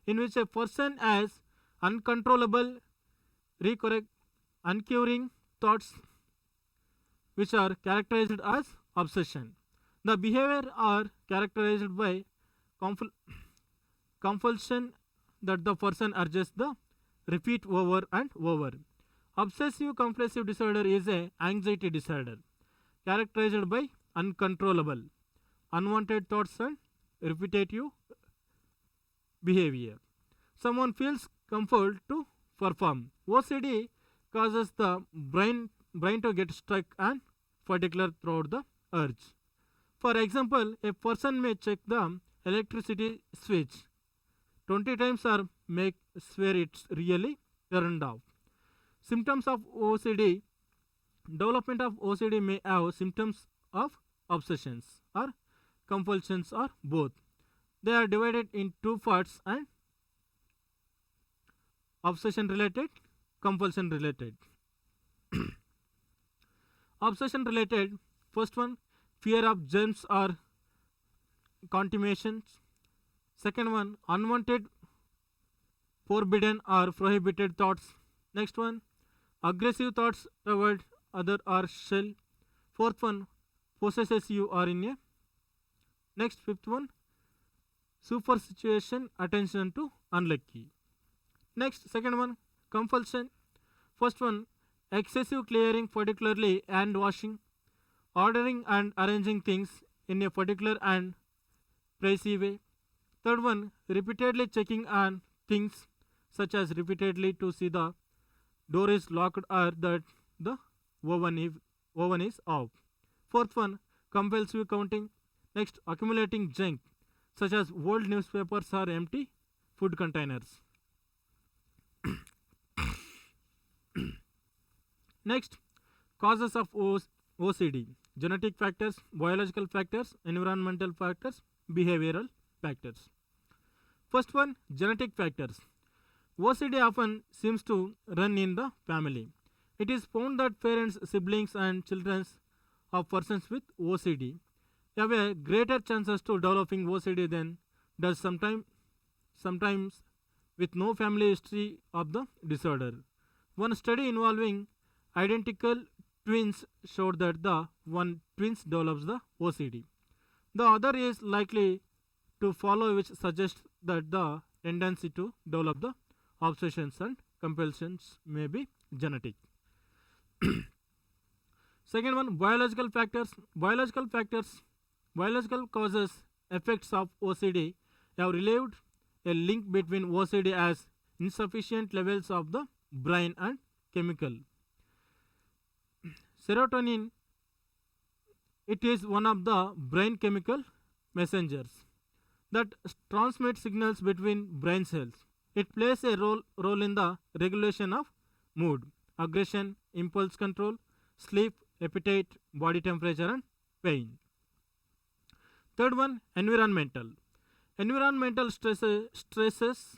in which a person has uncontrollable, recurrent, uncurring thoughts which are characterized as obsession. The behavior are characterized by compulsion that the person urges the repeat over and over. Obsessive compulsive disorder is a anxiety disorder characterized by uncontrollable, unwanted thoughts and repetitive behavior. Someone feels compelled to perform. OCD causes the brain to get stuck and particular throughout the urge. For example, a person may check the electricity switch 20 times or make swear it's really turned off. Symptoms of OCD. Development of OCD may have symptoms of obsessions or compulsions or both. They are divided in two parts and obsession related, compulsion related. Obsession related, first one, fear of germs or contaminations. Second one, unwanted, forbidden or prohibited thoughts. Next one, aggressive thoughts toward other or shell. Fourth one, possesses you or in a. Next, fifth one, super situation, attention to unlucky. Next, second one, compulsion. First one, excessive clearing, particularly hand washing, ordering and arranging things in a particular and precise way. Third one, repeatedly checking on things such as repeatedly to see the door is locked or that the oven is off. Fourth one, compulsive counting. Next, accumulating junk such as old newspapers or empty food containers. Next, causes of OCD: genetic factors, biological factors, environmental factors, behavioral factors. First one, genetic factors. OCD often seems to run in the family. It is found that parents, siblings, and children of persons with OCD have a greater chances to developing OCD than does sometimes with no family history of the disorder. One study involving identical twins showed that the one twins develops the OCD. The other is likely to follow, which suggests that the tendency to develop the obsessions and compulsions may be genetic. Second one, biological factors. Biological causes, effects of OCD have relieved a link between OCD as insufficient levels of the brain and chemical. Serotonin, it is one of the brain chemical messengers that transmits signals between brain cells. It plays a role in the regulation of mood, aggression, impulse control, sleep, appetite, body temperature, and pain. Third one, environmental. Environmental stresses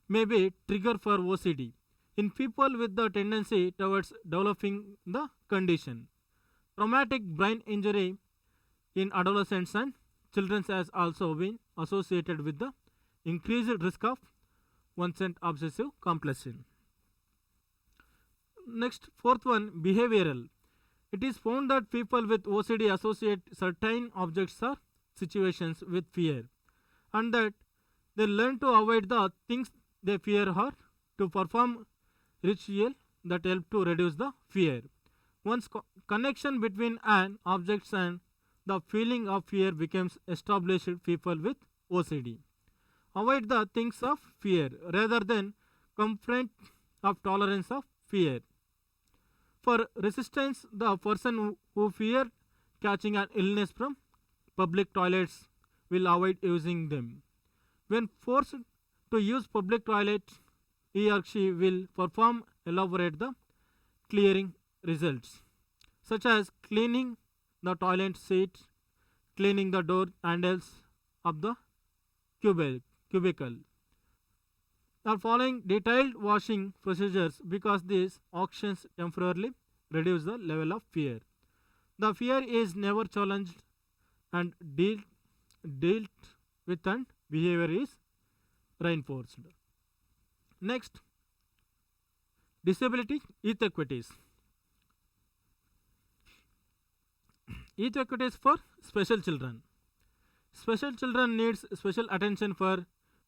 may be trigger for OCD in people with the tendency towards developing the condition. Traumatic brain injury in adolescents and children has also been associated with the increased risk of onset obsessive compulsion. Next, fourth one, behavioral. It is found that people with OCD associate certain objects or situations with fear, and that they learn to avoid the things they fear or to perform ritual that help to reduce the fear. Once connection between an object and the feeling of fear becomes established, people with OCD avoid the things of fear rather than confront of tolerance of fear. For resistance, the person who fear catching an illness from public toilets will avoid using them. When forced to use public toilet, he or she will perform elaborate the clearing results, such as cleaning the toilet seat, cleaning the door handles of the cubicle, or following detailed washing procedures because these actions temporarily reduce the level of fear. The fear is never challenged and dealt with, and behavior is reinforced. Next, disability equities. Equities for special children. Special children needs special attention for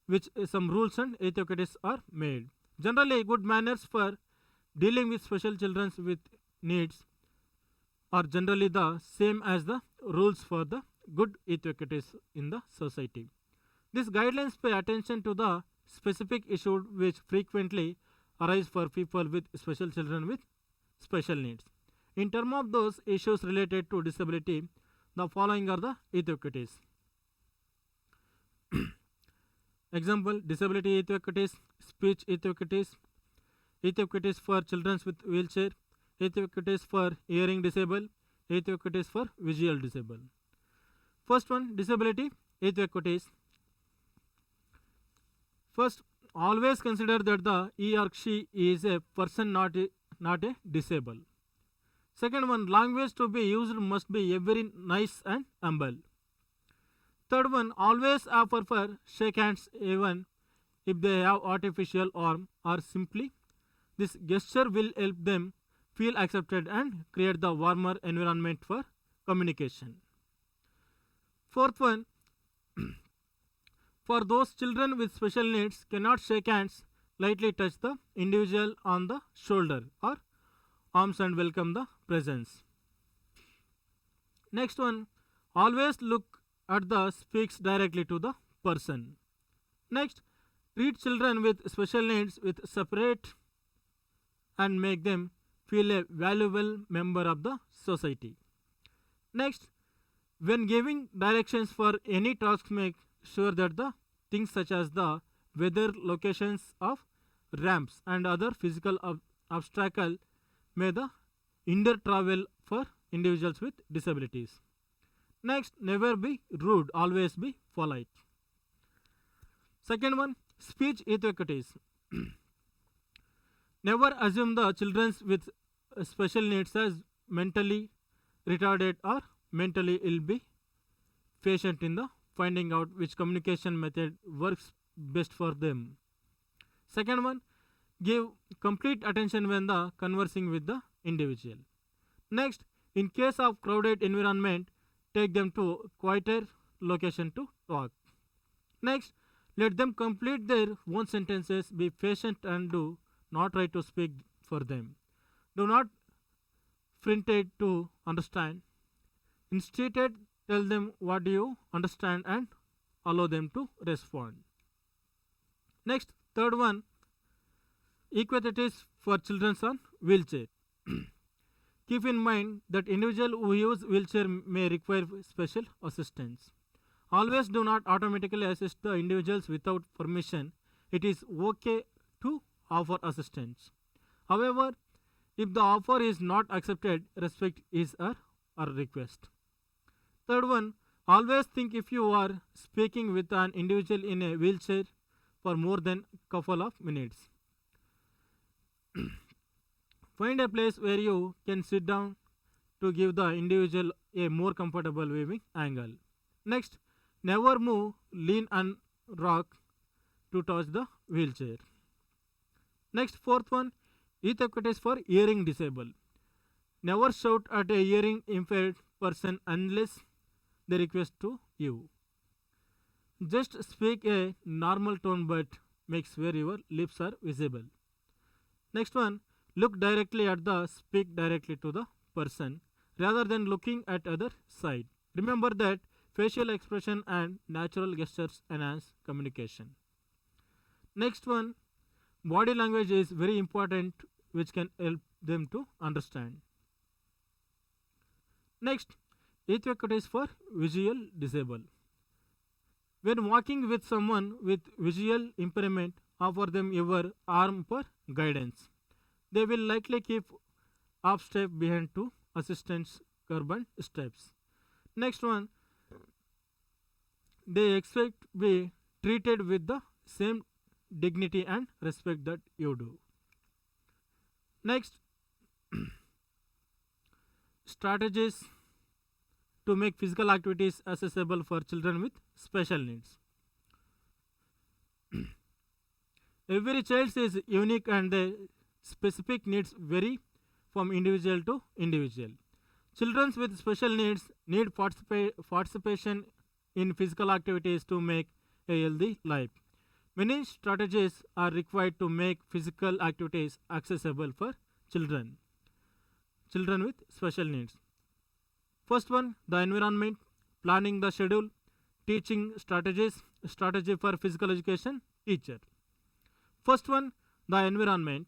which some rules and equities are made. Generally, good manners for dealing with special children with needs are generally the same as the rules for the good equities in the society. These guidelines pay attention to the specific issues which frequently arise for people with special children with special needs. In terms of those issues related to disability, the following are the equities. Example: disability equities, speech equities, equities for children with wheelchair, equities for hearing disabled, equities for visual disabled. First one, disability equities. First, always consider that the he or she is a person, not a disabled. Second one, language to be used must be very nice and humble. Third one, always offer for shake hands even if they have artificial arm or simply. This gesture will help them feel accepted and create the warmer environment for communication. Fourth one, for those children with special needs cannot shake hands, lightly touch the individual on the shoulder or arms and welcome the presence. Next one, always look at the speaks directly to the person. Next, treat children with special needs with separate and make them feel a valuable member of the society. Next, when giving directions for any task, make sure that the things such as the weather, locations of ramps and other physical obstacle may the hinder travel for individuals with disabilities. Next, never be rude, always be polite. Second one, speech equities. Never assume the children with special needs as mentally retarded or mentally ill. Be patient in the finding out which communication method works best for them. Second one, give complete attention when the conversing with the individual. Next, in case of crowded environment, take them to quieter location to talk. Next, let them complete their own sentences, be patient and do not try to speak for them. Do not pretend to understand. Instead, tell them what you understand and allow them to respond. Next, third one, equities for children on wheelchair. Keep in mind that individuals who use wheelchair may require special assistance. Always do not automatically assist the individuals without permission. It is okay to offer assistance. However, if the offer is not accepted, respect his or her request. Third one, Always think if you are speaking with an individual in a wheelchair for more than couple of minutes. Find a place where you can sit down to give the individual a more comfortable viewing angle. Next, never move, lean and rock to touch the wheelchair. Next, fourth one, equities for hearing disabled. Never shout at a hearing impaired person unless they request to you. Just speak a normal tone but make sure your lips are visible. Next one, look directly at the speak directly to the person rather than looking at other side. Remember that facial expression and natural gestures enhance communication. Next one, body language is very important which can help them to understand. Next, equities for visual disabled. When walking with someone with visual impairment, offer them your arm for guidance. They will likely keep half step behind to assistance curb and steps. Next one, they expect be treated with the same dignity and respect that you do. Next, strategies to make physical activities accessible for children with special needs. Every child is unique and their specific needs vary from individual to individual. Children with special needs need participation in physical activities to make a healthy life. Many strategies are required to make physical activities accessible for children with special needs. First one, the environment, planning the schedule, teaching strategies, strategy for physical education, teacher. First one, the environment.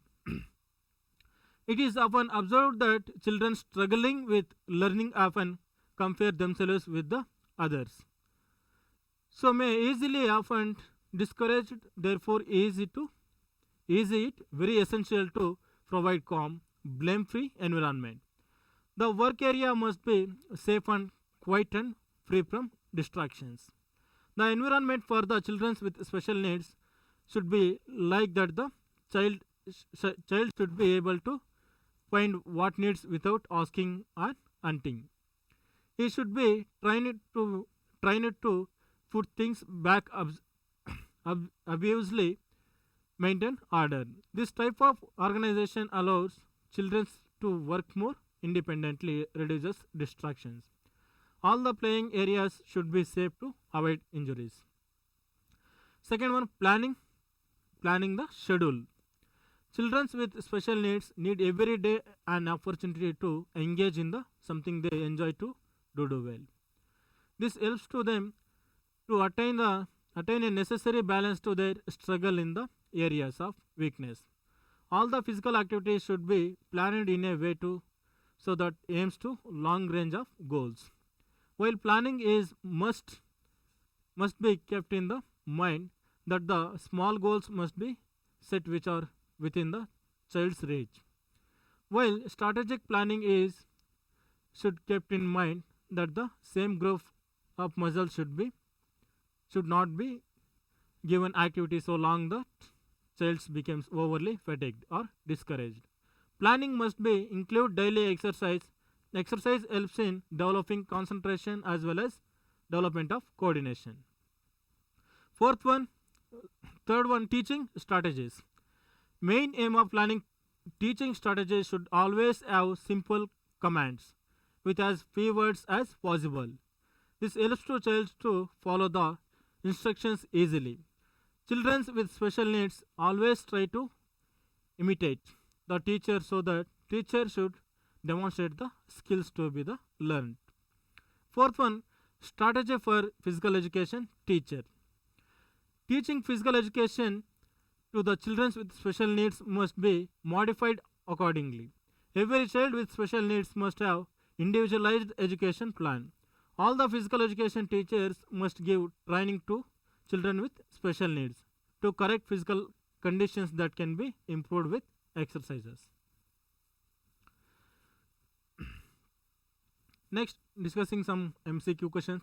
It is often observed that children struggling with learning often compare themselves with the others. So may easily often discouraged, therefore easy it very essential to provide calm, blame-free environment. The work area must be safe and quiet and free from distractions. The environment for the children with special needs should be like that the child should be able to find what needs without asking or hunting. He should be trained to put things back obviously maintain order. This type of organization allows children to work more independently, reduces distractions. All the playing areas should be safe to avoid injuries. Second one, planning the schedule. Children with special needs need every day an opportunity to engage in the something they enjoy to do well. This helps to them to attain a necessary balance to their struggle in the areas of weakness. All the physical activities should be planned in a way to so that aims to long range of goals. While planning is must be kept in the mind that the small goals must be set which are within the child's reach. While strategic planning is should kept in mind that the same group of muscles should not be given activity so long that child becomes overly fatigued or discouraged. Planning must be include daily exercise. Exercise helps in developing concentration as well as development of coordination. Fourth one, third one, teaching strategies. Main aim of planning teaching strategies should always have simple commands with as few words as possible. This helps to child to follow the instructions easily. Children with special needs always try to imitate the teacher so that teacher should demonstrate the skills to be the learned. Fourth one, strategy for physical education teacher. Teaching physical education to the children with special needs must be modified accordingly. Every child with special needs must have individualized education plan. All the physical education teachers must give training to children with special needs to correct physical conditions that can be improved with exercises. Next, discussing some MCQ questions.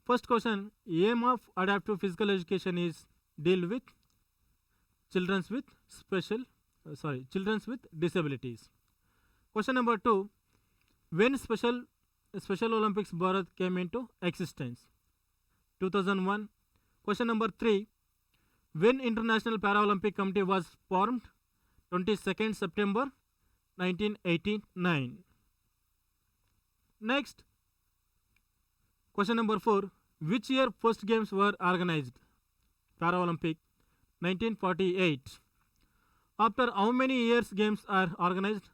First question, aim of adaptive physical education is deal with children with children with disabilities. Question number 2, when Special Olympics Bharat came into existence? 2001. Question number 3, when International Paralympic Committee was formed? 22nd September 1989. Next, question number 4, which year first games were organized? Paralympic 1948. After how many years games are organized?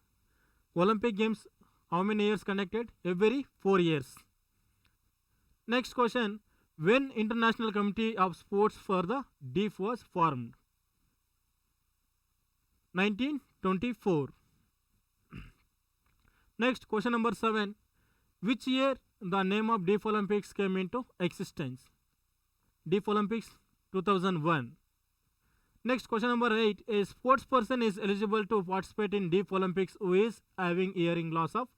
Olympic games how many years conducted? Every 4 years. Next question, when International Committee of Sports for the Deaf was formed? 1924. Next, question number 7, which year the name of Deaf Olympics came into existence? Deaf Olympics 2001. Next, question number 8, a sports person is eligible to participate in Deaf Olympics who is having hearing loss of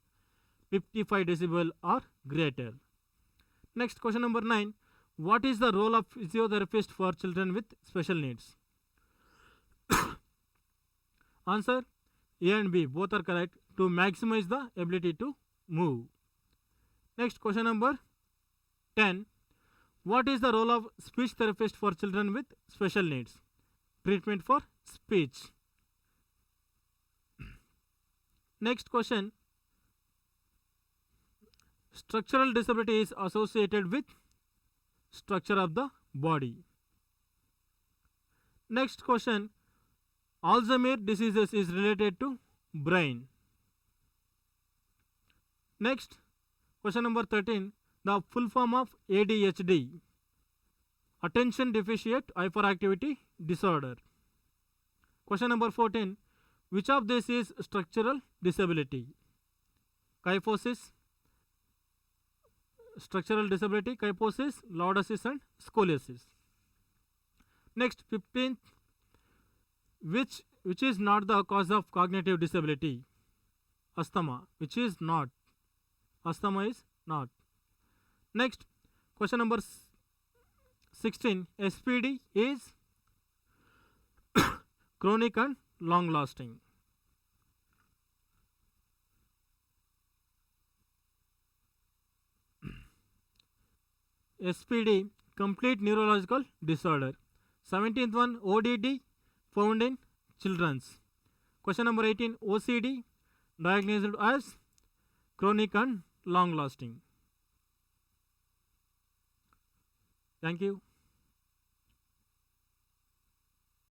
55 decibel or greater. Next, question number 9, what is the role of physiotherapist for children with special needs? Answer, A and B both are correct, to maximize the ability to move. Next, question number 10, what is the role of speech therapist for children with special needs? Treatment for speech. Next question, structural disability is associated with structure of the body. Next question, Alzheimer's diseases is related to brain. Next, question number 13, the full form of ADHD, attention deficit hyperactivity disorder. Question number 14, which of this is structural disability? Kyphosis, structural disability, kyphosis, lordosis and scoliosis. Next, 15th, which is not the cause of cognitive disability? Asthma, which is not. Asthma is not. Next, question number 16, SPD is chronic and long lasting. SPD, complete neurological disorder. 17th one, ODD found in children's. Question number 18, OCD diagnosed as chronic and long lasting. Thank you.